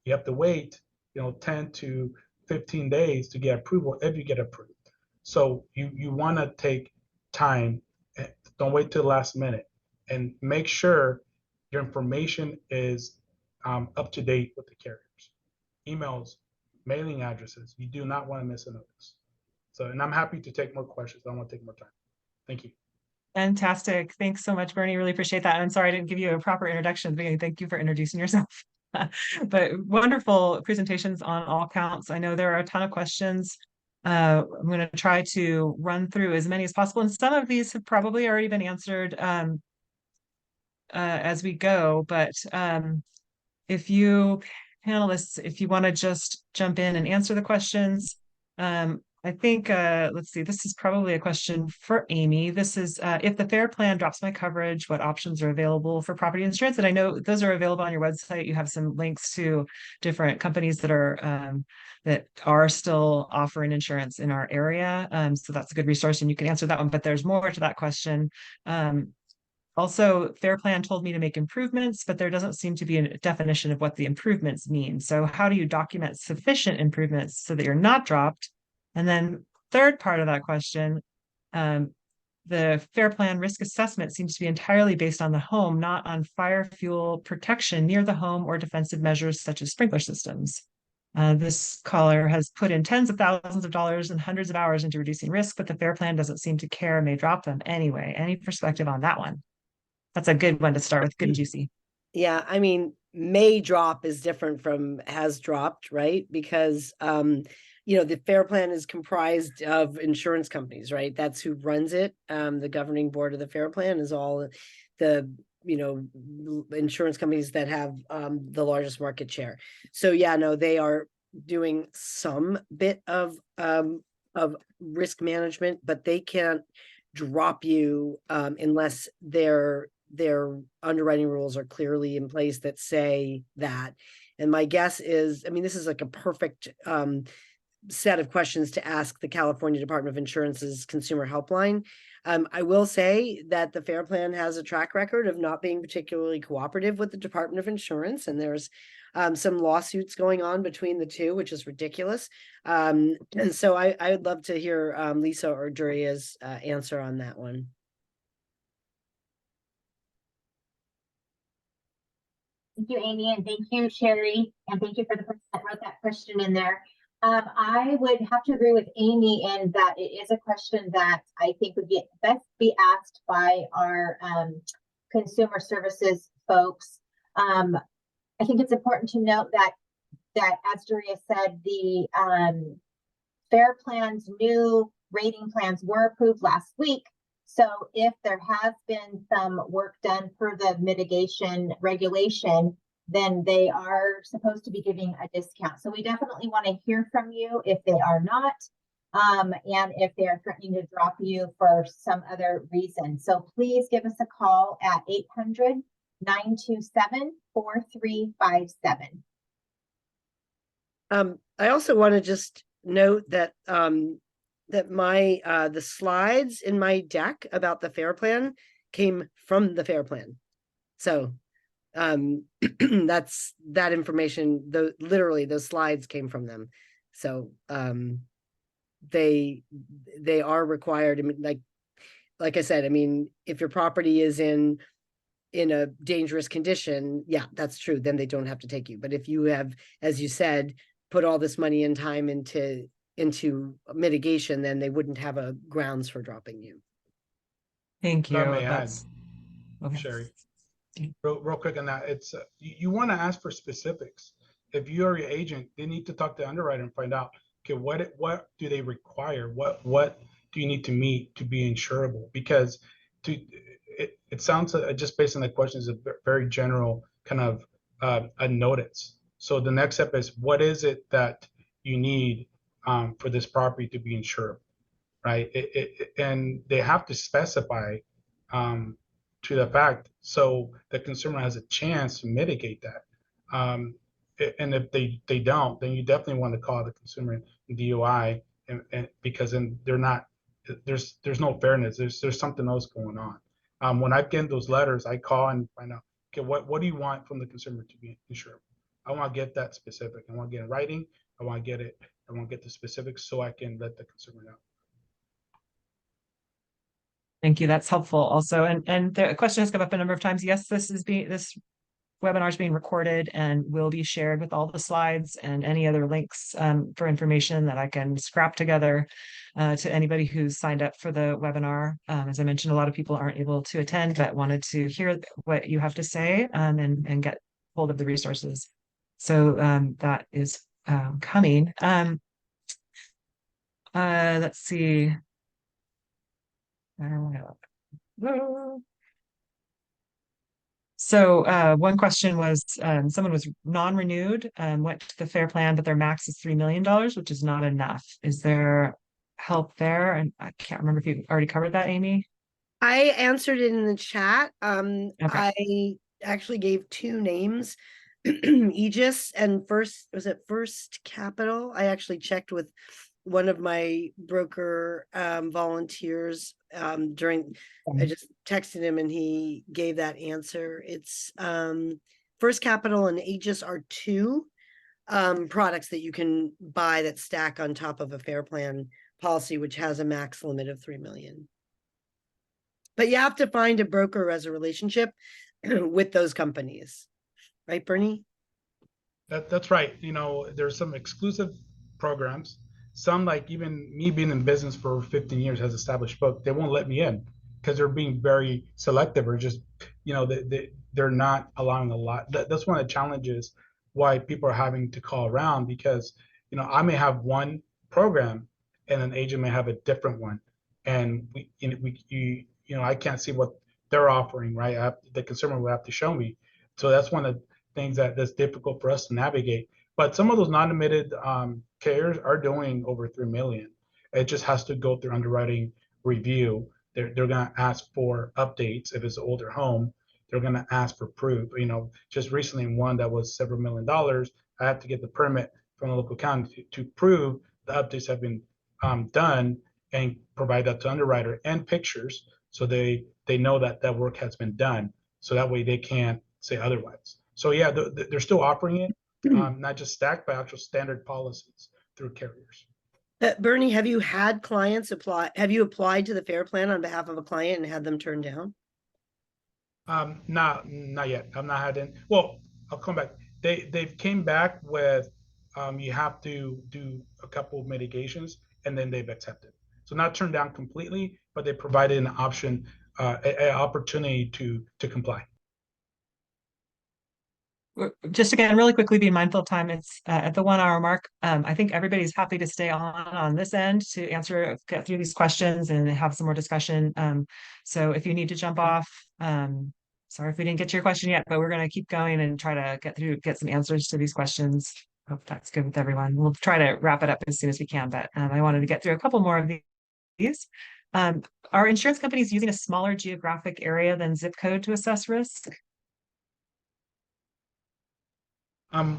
You have to wait, 10 to 15 days to get approval if you get approved. So you want to take time. Don't wait till the last minute, and make sure your information is up to date with the carriers. Emails, mailing addresses. You do not want to miss a notice. So, and I'm happy to take more questions. I don't want to take more time. Thank you. Fantastic. Thanks so much, Bernie. Really appreciate that. I'm sorry I didn't give you a proper introduction. Thank you for introducing yourself. But wonderful presentations on all counts. I know there are a ton of questions. I'm going to try to run through as many as possible. And some of these have probably already been answered as we go. But if you panelists, if you want to just jump in and answer the questions, I think, let's see, this is probably a question for Amy. This is, if the FAIR plan drops my coverage, what options are available for property insurance? And I know those are available on your website. You have some links to different companies that are still offering insurance in our area. So that's a good resource, and you can answer that one, but there's more to that question. Also, FAIR plan told me to make improvements, but there doesn't seem to be a definition of what the improvements mean. So how do you document sufficient improvements so that you're not dropped? And then third part of that question, the FAIR Plan risk assessment seems to be entirely based on the home, not on fire fuel protection near the home or defensive measures such as sprinkler systems. This caller has put in tens of thousands of dollars and hundreds of hours into reducing risk, but the FAIR Plan doesn't seem to care and may drop them anyway. Any perspective on that one? That's a good one to start with, good and juicy. Yeah, I mean, may drop is different from has dropped, right? Because the FAIR Plan is comprised of insurance companies, right? That's who runs it. The governing board of the FAIR Plan is all the insurance companies that have the largest market share. So yeah, no, they are doing some bit of risk management, but they can't drop you unless their underwriting rules are clearly in place that say that. And my guess is, I mean, this is like a perfect set of questions to ask the California Department of Insurance's consumer helpline. I will say that the FAIR Plan has a track record of not being particularly cooperative with the Department of Insurance, and there's some lawsuits going on between the two, which is ridiculous. And so I would love to hear Lisa or Duria's answer on that one. Thank you, Amy, and thank you, Sherry, and thank you for the person that wrote that question in there. I would have to agree with Amy in that it is a question that I think would best be asked by our consumer services folks. I think it's important to note that as Duria said, the FAIR Plan's new rating plans were approved last week. So if there has been some work done for the mitigation regulation, then they are supposed to be giving a discount. So we definitely want to hear from you if they are not, and if they are threatening to drop you for some other reason. So please give us a call at 800-927-4357. I also want to just note that that my the slides in my deck about the FAIR Plan came from the FAIR Plan. So that's that information, literally those slides came from them. So they are required. I mean, like I said, I mean, if your property is in a dangerous condition, yeah, that's true, then they don't have to take you. But if you have, as you said, put all this money and time into mitigation, then they wouldn't have a grounds for dropping you. Thank you. If I may add, okay. Sherry, real quick on that, it's you want to ask for specifics. If you are your agent, they need to talk to the underwriter and find out, okay, what do they require? What do you need to meet to be insurable? Because it sounds just based on the questions, a very general kind of a notice. So the next step is, what is it that you need for this property to be insurable, right? And they have to specify to the fact so the consumer has a chance to mitigate that. And if they don't, then you definitely want to call the consumer DOI, and because then they're not, there's no fairness. There's something else going on. When I get those letters, I call and find out, okay, what do you want from the consumer to be insurable? I want to get that specific. I want to get it in writing. I want to get the specifics so I can let the consumer know. Thank you. That's helpful also. And the question has come up a number of times. Yes, this webinar is being recorded and will be shared with all the slides and any other links for information that I can scrap together to anybody who's signed up for the webinar. As I mentioned, a lot of people aren't able to attend, but wanted to hear what you have to say and get hold of the resources. So that is coming. Let's see. So one question was someone was non-renewed, went to the FAIR Plan, but their max is $3 million, which is not enough. Is there help there? And I can't remember if you already covered that, Amy. I answered it in the chat. Okay. I actually gave two names, Aegis and First Capital. I actually checked with one of my broker volunteers I just texted him and he gave that answer. It's First Capital and Aegis are two. products that you can buy that stack on top of a fair plan policy, which has a max limit of 3 million. But you have to find a broker as a relationship with those companies, right, Bernie? That's right. You know, there's some exclusive programs. Some, like even me being in business for 15 years, has established book. They won't let me in because they're being very selective, or just, you know, they're not allowing a lot. That's one of the challenges why people are having to call around, because, you know, I may have one program and an agent may have a different one, and you know, I can't see what they're offering, right? The consumer will have to show me. So that's one of the things that's difficult for us to navigate. But some of those non-admitted carriers are doing over 3 million. It just has to go through underwriting review. They're going to ask for updates if it's an older home. They're going to ask for proof. You know, just recently one that was several $1 million, I had to get the permit from the local county to prove the updates have been done, and provide that to underwriter and pictures, so they know that that work has been done. So that way they can't say otherwise. So yeah, they're still offering it, not just stacked, but actual standard policies through carriers. Bernie, have you had clients apply? Have you applied to the fair plan on behalf of a client and had them turned down? Not yet. I'm not had any. Well, I'll come back. They've came back with you have to do a couple of mitigations, and then they've accepted. So not turned down completely, but they provided an option, an opportunity to comply. Just again, really quickly, being mindful of time, it's at the 1 hour mark. I think everybody's happy to stay on this end to get through these questions and have some more discussion. So if you need to jump off, sorry if we didn't get to your question yet, but we're going to keep going and try to get some answers to these questions. Hope that's good with everyone. We'll try to wrap it up as soon as we can, but I wanted to get through a couple more of these. Are insurance companies using a smaller geographic area than zip code to assess risk?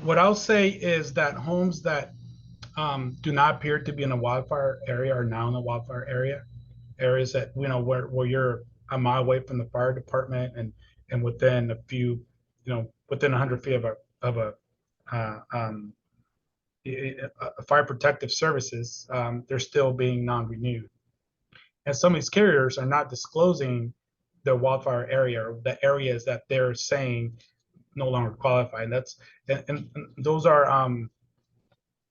What I'll say is that homes that do not appear to be in a wildfire area are now in a wildfire area. Areas that, you know, where you're a mile away from the fire department, and within a few, you know, within 100 feet of a fire protective services, they're still being non-renewed. And some of these carriers are not disclosing their wildfire area, or the areas that they're saying no longer qualify. And and those are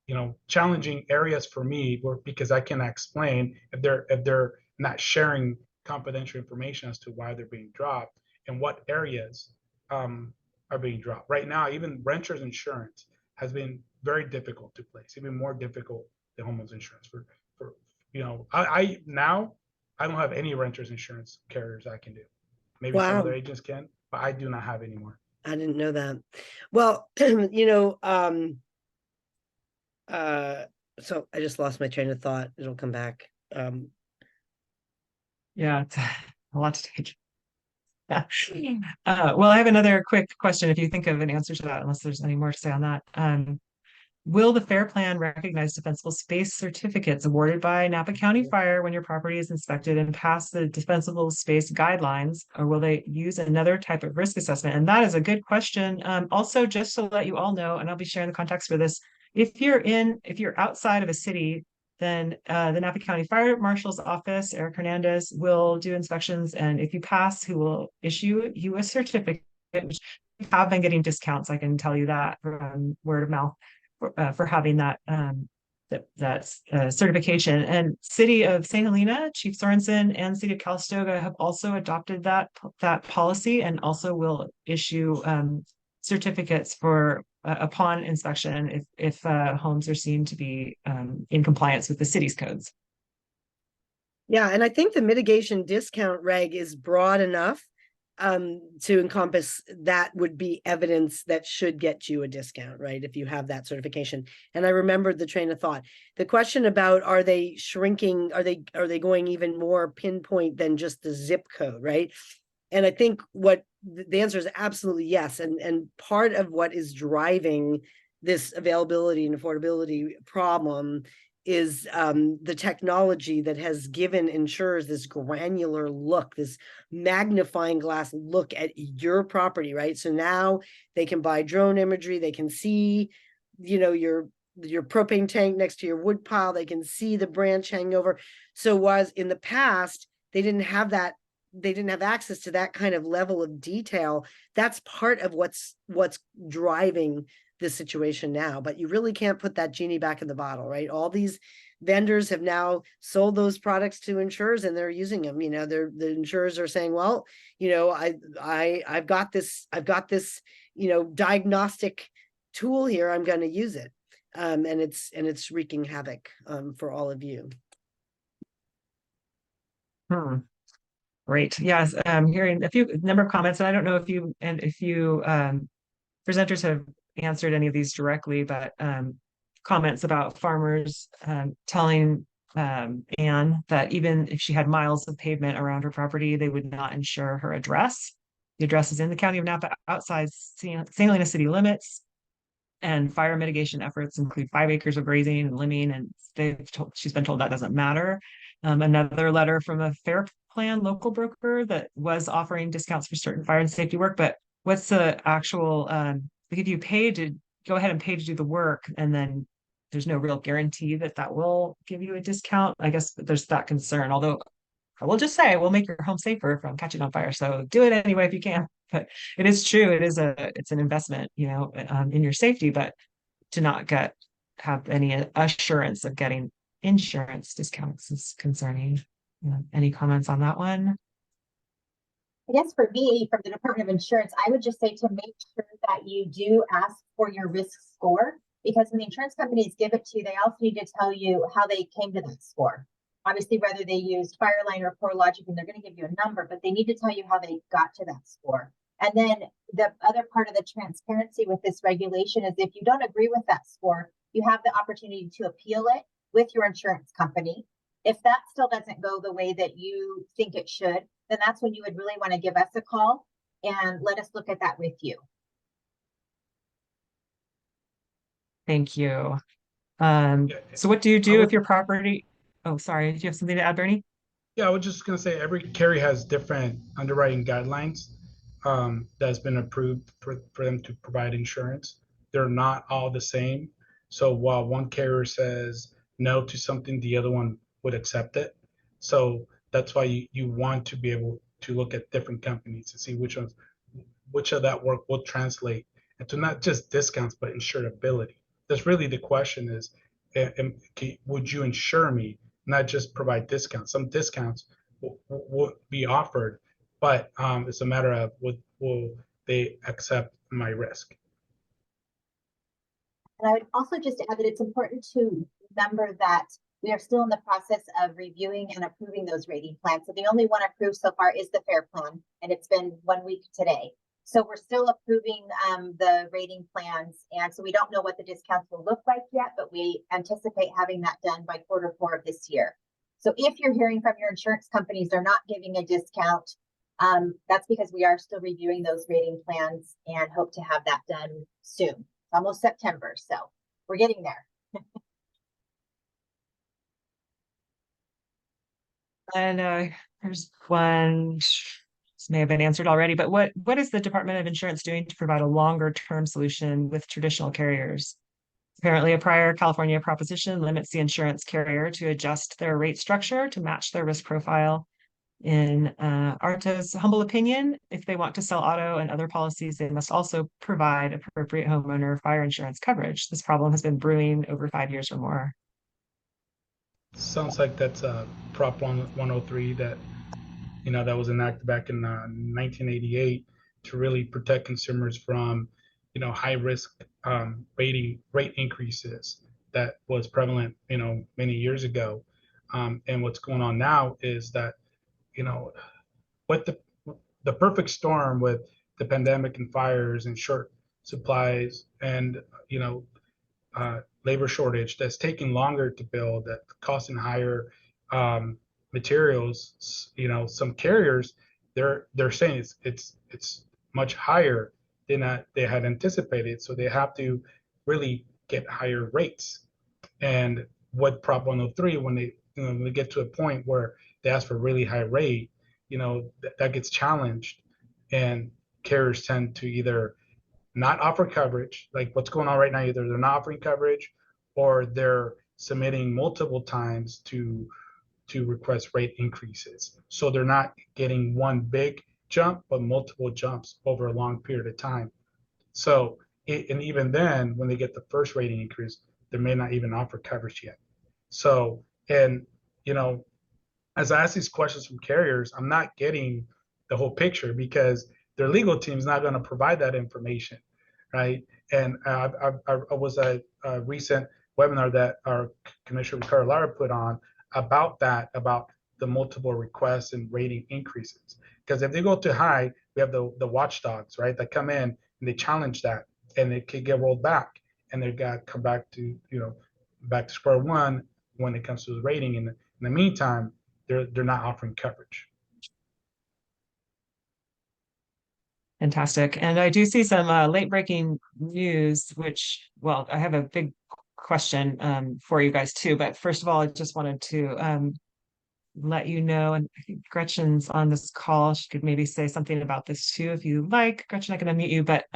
you know, challenging areas for me, because I cannot explain if they're not sharing confidential information as to why they're being dropped and what areas are being dropped. Right now, even renters insurance has been very difficult to place, even more difficult than homeowners insurance. For you know, I now I don't have any renters insurance carriers I can do. Maybe some other agents can, but I do not have any more. I didn't know that. Well, you know, so I just lost my train of thought. It'll come back. Yeah, it's a lot to take. Yeah. Well, I have another quick question if you think of an answer to that, unless there's any more to say on that. Will the FAIR Plan recognize defensible space certificates awarded by Napa County Fire when your property is inspected and pass the defensible space guidelines, or will they use another type of risk assessment? And that is a good question. Also, just to let you all know, and I'll be sharing the context for this, if you're outside of a city, then the Napa County Fire Marshal's office, Eric Hernandez, will do inspections, and if you pass, he will issue you a certificate, which have been getting discounts, I can tell you that from word of mouth. For having that certification. And City of St. Helena, Chief Sorensen, and City of Calistoga have also adopted that policy, and also will issue certificates for upon inspection if homes are seen to be in compliance with the city's codes. Yeah, and I think the mitigation discount reg is broad enough to encompass that would be evidence that should get you a discount, right? If you have that certification. And I remembered the train of thought. The question about, are they shrinking? Are they going even more pinpoint than just the zip code, right? And I think what the answer is absolutely yes. And part of what is driving this availability and affordability problem is the technology that has given insurers this granular look, this magnifying glass look at your property, right? So now they can buy drone imagery, they can see your propane tank next to your wood pile. They can see the branch hanging over. So was in the past, they didn't have that. They didn't have access to that kind of level of detail. That's part of what's driving the situation now. But you really can't put that genie back in the bottle, right? All these vendors have now sold those products to insurers and they're using them. The insurers are saying, well, I've got this diagnostic tool here. I'm going to use it. And it's wreaking havoc for all of you. Great. Yes, I'm hearing a number of comments, and I don't know if you presenters have answered any of these directly, but comments about farmers telling Anne that even if she had miles of pavement around her property, they would not insure her address. The address is in the county of Napa, outside St. Helena city limits, and fire mitigation efforts include 5 acres of grazing and limbing, and she's been told that doesn't matter. Another letter from a Fair Plan local broker that was offering discounts for certain fire and safety work, but what's the actual, if you pay to go ahead and pay to do the work, and then there's no real guarantee that will give you a discount. I guess there's that concern, although I will just say we'll make your home safer from catching on fire. So do it anyway if you can. But it is true, it's an investment, in your safety, but to not have any assurance of getting insurance discounts is concerning. Any comments on that one? I guess for me, from the Department of Insurance, I would just say to make sure that you do ask for your risk score, because when the insurance companies give it to you, they also need to tell you how they came to that score. Obviously, whether they used Fireline or CoreLogic, and they're going to give you a number, but they need to tell you how they got to that score. And then the other part of the transparency with this regulation is if you don't agree with that score, you have the opportunity to appeal it with your insurance company. If that still doesn't go the way that you think it should, then that's when you would really want to give us a call and let us look at that with you. Thank you. So what do you do if your property? Oh, sorry. Do you have something to add, Bernie? Yeah, I was just gonna say every carrier has different underwriting guidelines that's been approved for them to provide insurance. They're not all the same. So while one carrier says no to something, the other one would accept it. So that's why you want to be able to look at different companies to see which of that work will translate into not just discounts but insurability. That's really the question is, would you insure me, not just provide discounts? Some discounts will be offered, but it's a matter of will they accept my risk? And I would also just add that it's important to remember that we are still in the process of reviewing and approving those rating plans. So the only one approved so far is the FAIR Plan, and it's been 1 week today. So we're still approving the rating plans. And so we don't know what the discounts will look like yet, but we anticipate having that done by Q4 of this year. So if you're hearing from your insurance companies, they're not giving a discount, that's because we are still reviewing those rating plans and hope to have that done soon. It's almost September, so we're getting there. And there's one, this may have been answered already, but what is the Department of Insurance doing to provide a longer term solution with traditional carriers? Apparently, a prior California proposition limits the insurance carrier to adjust their rate structure to match their risk profile. In ARTA's humble opinion, if they want to sell auto and other policies, they must also provide appropriate homeowner fire insurance coverage. This problem has been brewing over 5 years or more. Sounds like that's a Prop 103 that that was enacted back in 1988 to really protect consumers from high risk rate increases that was prevalent many years ago. And what's going on now is that what the perfect storm with the pandemic and fires and short supplies and labor shortage that's taking longer to build, that costing higher materials. Some carriers they're saying it's much higher than they had anticipated, so they have to really get higher rates. And what Prop 103, when they get to a point where they ask for a really high rate, that gets challenged, and carriers tend to either not offer coverage, like what's going on right now, either they're not offering coverage or they're submitting multiple times to request rate increases. So they're not getting one big jump, but multiple jumps over a long period of time. So, and even then, when they get the first rating increase, they may not even offer coverage yet. So, and you know, as I ask these questions from carriers, I'm not getting the whole picture because their legal team's not going to provide that information, right? And I was at a recent webinar that our Commissioner Ricardo Lara put on about that, about the multiple requests and rating increases. Because if they go too high, we have the watchdogs, right, that come in and they challenge that, and it could get rolled back, and they got to come back to back to square one when it comes to the rating. And in the meantime, they're not offering coverage. Fantastic. And I do see some late breaking news, which, well, I have a big question for you guys too. But first of all, I just wanted to let you know, and I think Gretchen's on this call. She could maybe say something about this too, if you like. Gretchen, I can unmute you. But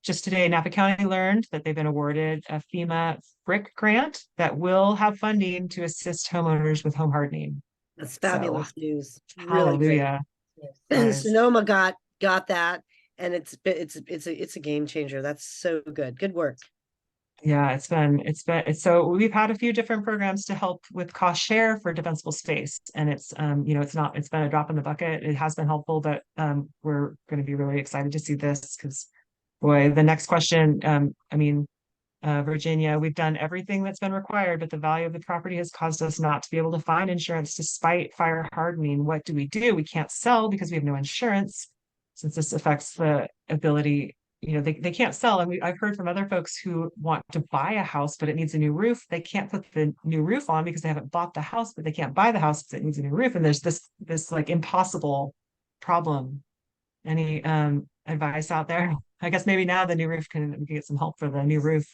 just today, Napa County learned that they've been awarded a FEMA BRIC grant that will have funding to assist homeowners with home hardening. That's fabulous So, news. Really hallelujah. great. Guys. Sonoma got that, and it's a game changer. That's so good. Good work. Yeah, so we've had a few different programs to help with cost share for defensible space, and it's it's been a drop in the bucket. It has been helpful, but we're going to be really excited to see this because, boy, the next question, Virginia, we've done everything that's been required, but the value of the property has caused us not to be able to find insurance despite fire hardening. What do? We can't sell because we have no insurance, since this affects the ability. They can't sell. And I've heard from other folks who want to buy a house, but it needs a new roof. They can't put the new roof on because they haven't bought the house, but they can't buy the house because it needs a new roof. And there's this like impossible problem. Any advice out there? I guess maybe now the new roof we can get some help for the new roof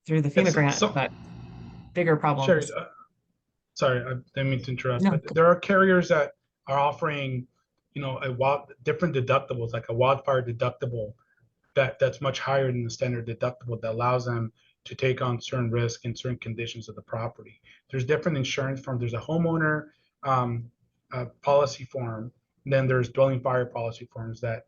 through the FEMA grant, but bigger problems. Sure. Sorry, I didn't mean to interrupt, No. but there are carriers that are offering, different deductibles, like a wildfire deductible that's much higher than the standard deductible that allows them to take on certain risk and certain conditions of the property. There's different insurance forms. There's a homeowner policy form, and then there's dwelling fire policy forms that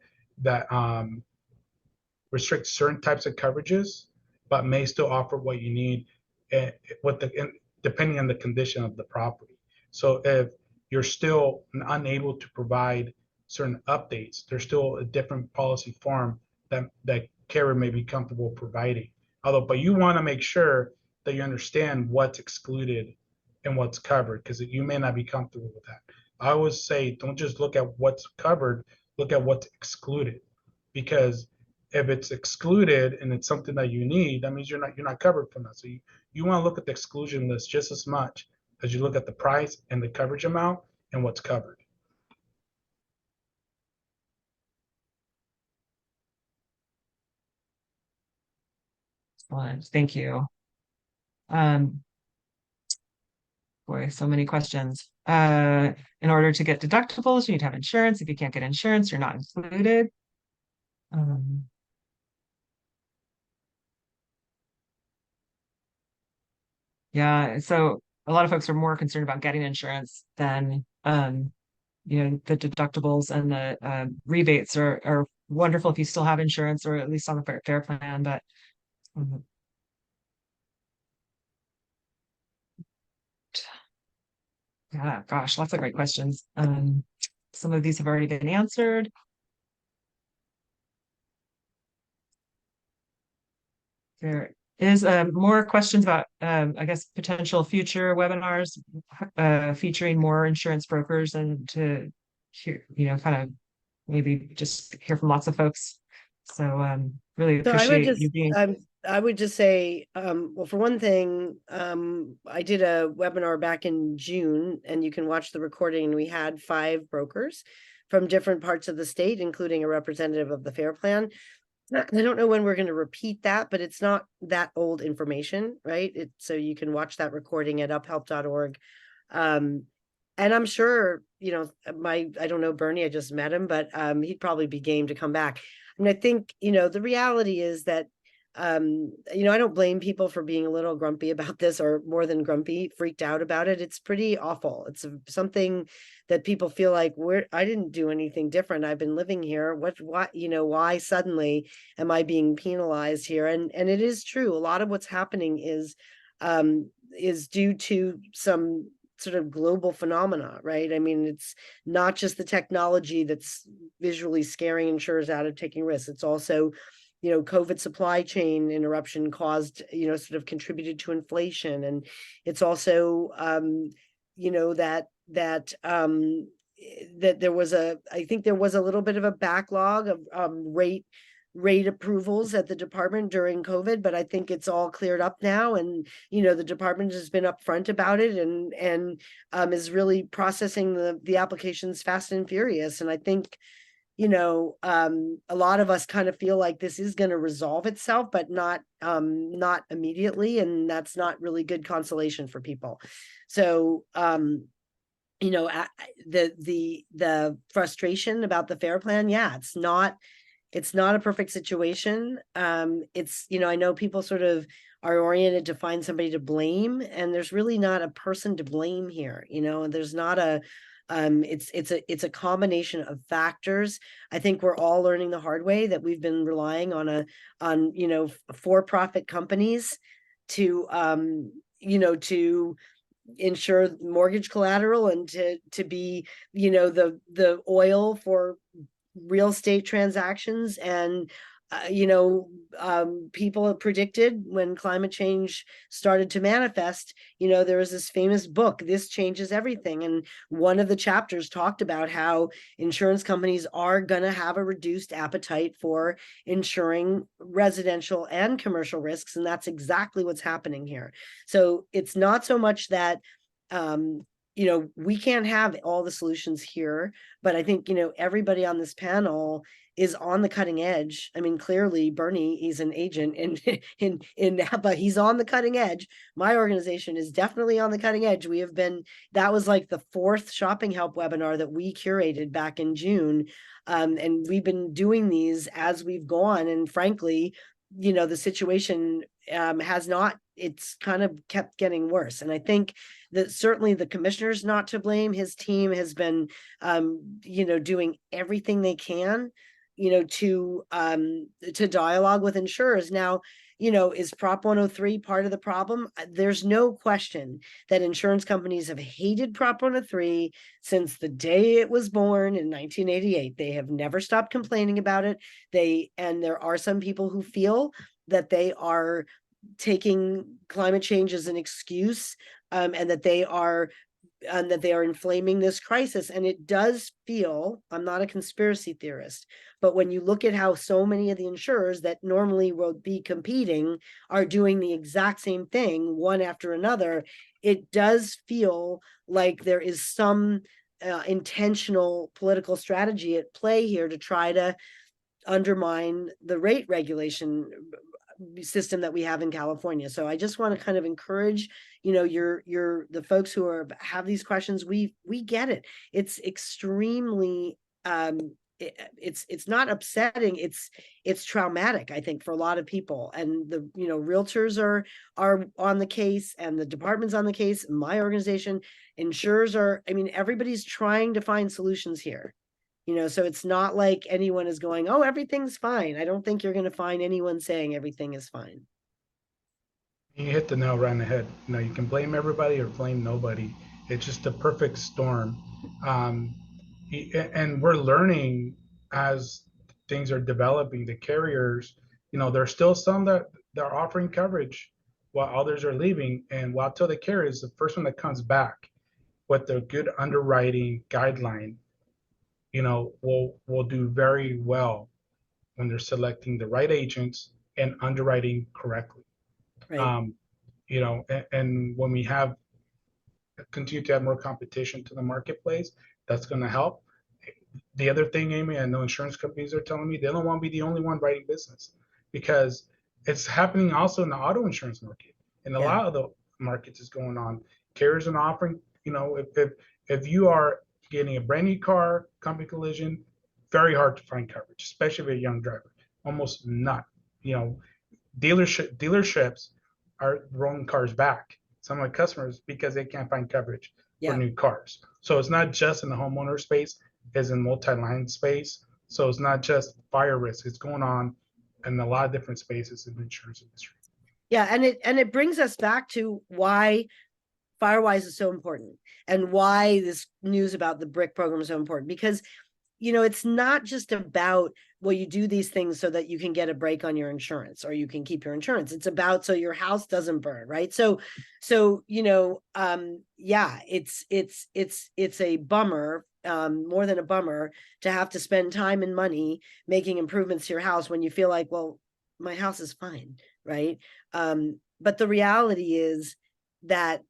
restrict certain types of coverages, but may still offer what you need depending on the condition of the property. So if you're still unable to provide certain updates, there's still a different policy form that carrier may be comfortable providing. But you want to make sure that you understand what's excluded and what's covered, because you may not be comfortable with that. I always say, don't just look at what's covered, look at what's excluded, because if it's excluded and it's something that you need, that means you're not covered from that. So you want to look at the exclusion list just as much as you look at the price and the coverage amount and what's covered. Excellent. Thank you. Boy, so many questions. In order to get deductibles, you need to have insurance. If you can't get insurance, you're not included. Yeah, so a lot of folks are more concerned about getting insurance than the deductibles, and the rebates are wonderful if you still have insurance, or at least on the fair plan. But yeah, gosh, lots of great questions. Some of these have already been answered. There is more questions about, I guess, potential future webinars featuring more insurance brokers, and to hear, kind of maybe just hear from lots of folks. So really appreciate you being. I would just say, well, for one thing, I did a webinar back in June, and you can watch the recording. We had 5 brokers from different parts of the state, including a representative of the Fair Plan. I don't know when we're going to repeat that, but it's not that old information, right? So you can watch that recording at uphelp.org. And I'm sure, I don't know Bernie, I just met him, but he'd probably be game to come back. I mean, I think, the reality is that, I don't blame people for being a little grumpy about this, or more than grumpy, freaked out about it. It's pretty awful. It's something that people feel like, I didn't do anything different. I've been living here. Why suddenly am I being penalized here? And it is true. A lot of what's happening is due to some sort of global phenomena, right? I mean, it's not just the technology that's visually scaring insurers out of taking risks. It's also, COVID supply chain interruption caused, sort of contributed to inflation. And it's also, that there was I think there was a little bit of a backlog of rate approvals at the department during COVID, but I think it's all cleared up now. And, the department has been upfront about it, and is really processing the applications fast and furious. And I think, a lot of us kind of feel like this is going to resolve itself, but not immediately. And that's not really good consolation for people. So, the frustration about the FAIR plan, yeah, it's not a perfect situation. It's, I know people sort of are oriented to find somebody to blame, and there's really not a person to blame here. There's not it's a combination of factors. I think we're all learning the hard way that we've been relying on for-profit companies to, to ensure mortgage collateral, and to be, the oil for real estate transactions. And people have predicted, when climate change started to manifest, there was this famous book, This Changes Everything, and one of the chapters talked about how insurance companies are going to have a reduced appetite for insuring residential and commercial risks, and that's exactly what's happening here. So it's not so much that we can't have all the solutions here, but I think, everybody on this panel is on the cutting edge. I mean, clearly Bernie, he's an agent but he's on the cutting edge. My organization is definitely on the cutting edge. That was like the 4th shopping help webinar that we curated back in June. And we've been doing these as we've gone. And frankly, the situation it's kind of kept getting worse. And I think that certainly the commissioner's not to blame. His team has been, doing everything they can, to dialogue with insurers. Now, is Prop 103 part of the problem? There's no question that insurance companies have hated Prop 103 since the day it was born in 1988. They have never stopped complaining about it. And there are some people who feel that they are taking climate change as an excuse, and that they are inflaming this crisis. And it does feel, I'm not a conspiracy theorist, but when you look at how so many of the insurers that normally will be competing are doing the exact same thing, one after another, it does feel like there is some intentional political strategy at play here to try to undermine the rate regulation system that we have in California. So I just want to kind of encourage, the folks who have these questions. We get it. It's extremely, it's not upsetting. It's traumatic, I think, for a lot of people. And the, realtors are on the case, and the department's on the case. My organization, insurers everybody's trying to find solutions here. So it's not like anyone is going, oh, everything's fine. I don't think you're going to find anyone saying everything is fine. You hit the nail right on the head. You can blame everybody or blame nobody. It's just a perfect storm. And we're learning as things are developing. The carriers, there's still some that are offering coverage while others are leaving. And while the carrier is the first one that comes back with the good underwriting guideline, will do very well when they're selecting the right agents and underwriting correctly. Right. And when we continue to have more competition to the marketplace, that's going to help. The other thing, Amy, I know insurance companies are telling me they don't want to be the only one writing business, because it's happening also in the auto insurance market. And a lot of the markets is going on. Carriers are offering, if you are getting a brand new car, company collision, very hard to find coverage, especially if you're a young driver. Almost none. You know, dealerships are rolling cars back. Some of my customers because they can't find coverage for Yeah. new cars. So it's not just in the homeowner space, it's in multi-line space. So it's not just fire risk, it's going on in a lot of different spaces in the insurance industry. Yeah, and it brings us back to why Firewise is so important and why this news about the BRIC program is so important, because you know, it's not just about, well, you do these things so that you can get a break on your insurance or you can keep your insurance. It's about so your house doesn't burn, right? So you know, yeah, it's a bummer, more than a bummer, to have to spend time and money making improvements to your house when you feel like, well, my house is fine, right? But the reality is that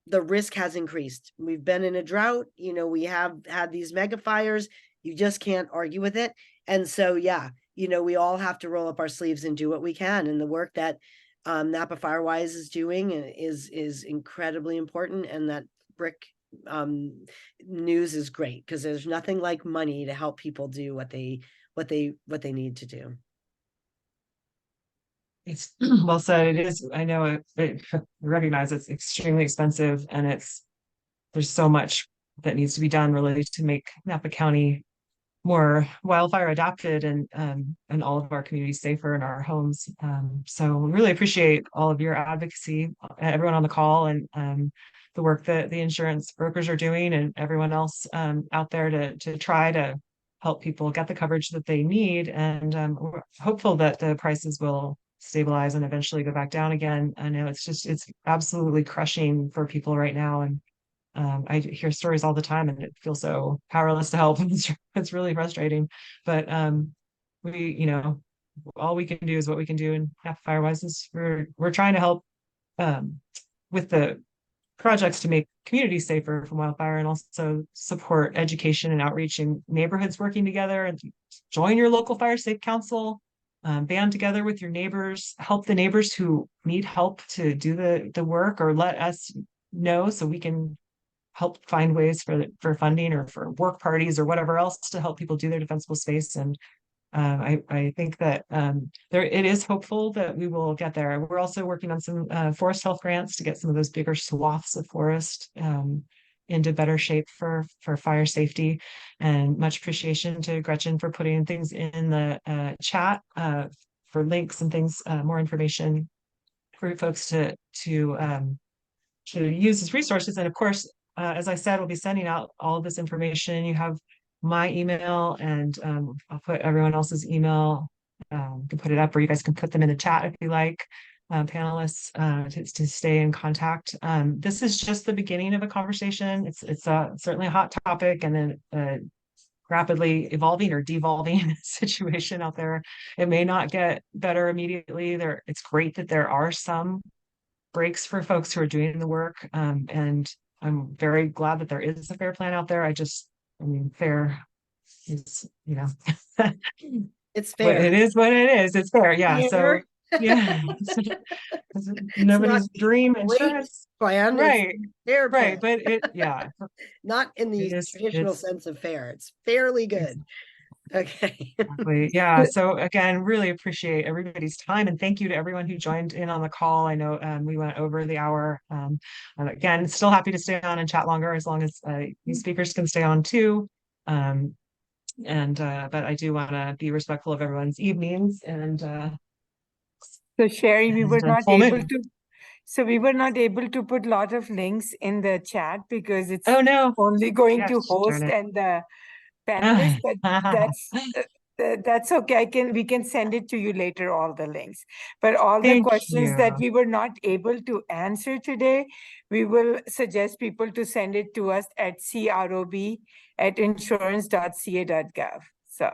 the risk has increased. We've been in a drought, you know, we have had these mega fires. You just can't argue with it. And so, yeah, you know, we all have to roll up our sleeves and do what we can. And the work that Napa Firewise is doing is incredibly important. And that BRIC news is great, because there's nothing like money to help people do what they need to do. It's well said. It is. I know I recognize it's extremely expensive, and there's so much that needs to be done related to make Napa County more wildfire adapted and all of our communities safer in our homes. So we really appreciate all of your advocacy, everyone on the call, and the work that the insurance brokers are doing, and everyone else out there to try to help people get the coverage that they need. And we're hopeful that the prices will stabilize and eventually go back down again. I know it's absolutely crushing for people right now, and I hear stories all the time, and it feels so powerless to help. It's really frustrating, but you know, all we can do is what we can do. And Napa Firewise is we're trying to help with the projects to make communities safer from wildfire, and also support education and outreach in neighborhoods working together. And join your local fire safe council. Band together with your neighbors, help the neighbors who need help to do the work, or let us know so we can help find ways for funding or for work parties or whatever else to help people do their defensible space. And I think that it is hopeful that we will get there. We're also working on some forest health grants to get some of those bigger swaths of forest into better shape for fire safety. And much appreciation to Gretchen for putting things in the chat for links and things, more information for folks to use as resources. And of course, as I said, we'll be sending out all of this information. You have my email, and I'll put everyone else's email. You can put it up, or you guys can put them in the chat if you like, panelists, to stay in contact. This is just the beginning of a conversation. It's certainly a hot topic, and then rapidly evolving or devolving situation out there. It may not get better immediately. It's great that there are some breaks for folks who are doing the work. And I'm very glad that there is a fair plan out there. I mean, fair is, you know, It's fair. it is what it is. It's fair. Yeah. Fair. So, yeah, nobody's dream insurance. Plan, Right. Fair Right. plan. But yeah. Not in the traditional sense of fair. It's fairly good. Okay. Exactly. Yeah. So again, really appreciate everybody's time, and thank you to everyone who joined in on the call. I know we went over the hour. Again, still happy to stay on and chat longer as long as these speakers can stay on too. But I do want to be respectful of everyone's evenings. And so Sherry, we were not full able moon. to. So we were not able to put a lot of links in the chat because it's Oh no, only going yes, to host darn it. and the panelists, but that's okay. We can send it to you later, all the links. But all the Thank questions that you. we were not able to answer today, we will suggest people to send it to us at crob@insurance.ca.gov. So.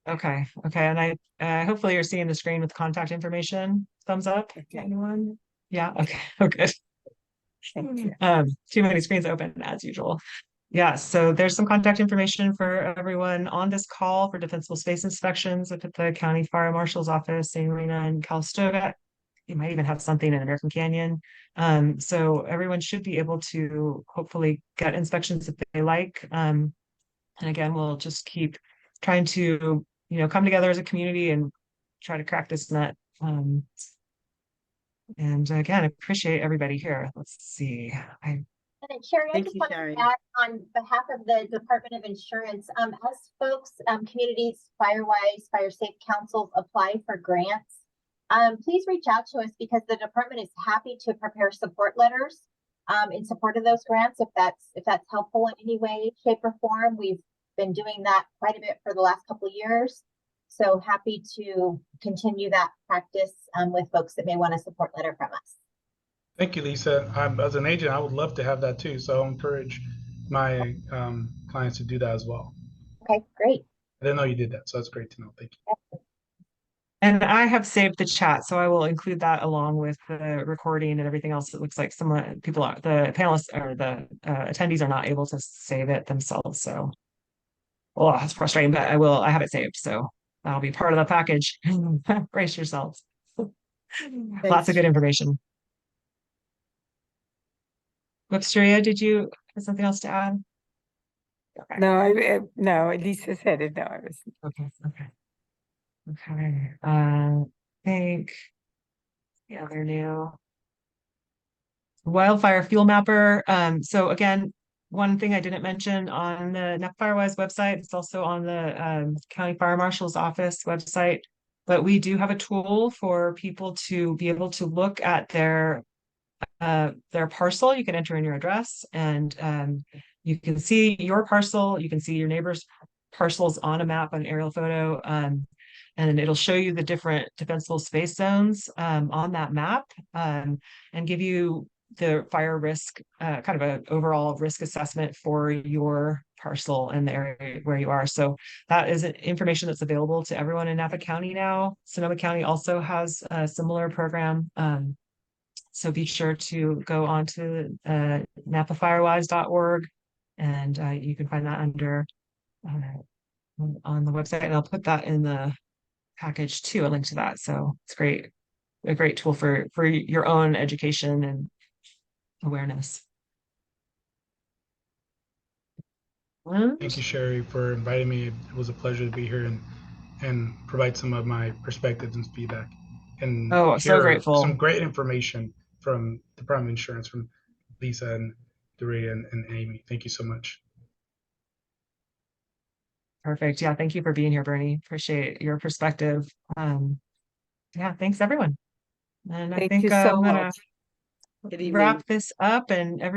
Okay. And I hopefully you're seeing the screen with contact information. Thumbs up. Okay. Anyone? Yeah. Okay. Okay. Thank you. Too many screens open as usual. Yeah, so there's some contact information for everyone on this call for defensible space inspections up at the County Fire Marshal's office, St. Helena and Calistoga. You might even have something in American Canyon. So everyone should be able to hopefully get inspections if they like. And again, we'll just keep trying to, come together as a community and try to crack this nut. And again, I appreciate everybody here. Let's see. And then Sherry, I Thank just you, wanted Sherry. to add on behalf of the Department of Insurance, as folks, communities, FireWise, Fire Safe Councils apply for grants, please reach out to us because the department is happy to prepare support letters in support of those grants if that's helpful in any way, shape, or form. We've been doing that quite a bit for the last couple of years. So happy to continue that practice with folks that may want a support letter from us. Thank you, Lisa. As an agent, I would love to have that too. So I'll encourage my clients to do that as well. Okay, great. I didn't know you did that, so that's great to know. Thank you. And I have saved the chat, so I will include that along with the recording and everything else. It looks like the panelists or the attendees are not able to save it themselves. So, well, that's frustrating, but I have it saved. So that'll be part of the package. Brace yourselves. Lots of good information. Websteria, did you have something else to add? Okay. No, Lisa said it. No, I was. Okay. I think the other new wildfire fuel mapper. So again, one thing I didn't mention on the NAP FireWise website, it's also on the County Fire Marshal's office website, but we do have a tool for people to be able to look at their parcel. You can enter in your address and you can see your parcel, you can see your neighbor's parcels on a map, an aerial photo, and it'll show you the different defensible space zones on that map and give you the fire risk, kind of an overall risk assessment for your parcel and the area where you are. So that is information that's available to everyone in Napa County now. Sonoma County also has a similar program. So be sure to go on to napafirewise.org and you can find that under on the website, and I'll put that in the package too, a link to that. So it's a great tool for your own education and awareness. Thank you, Sherry, for inviting me. It was a pleasure to be here and provide some of my perspectives and feedback. And so grateful. Some great information from Department of Insurance, from Lisa and Doria and Amy. Thank you so much. Perfect. Yeah, thank you for being here, Bernie. Appreciate your perspective. Yeah, thanks everyone. And I think you so I'm gonna much. Good evening. wrap this up and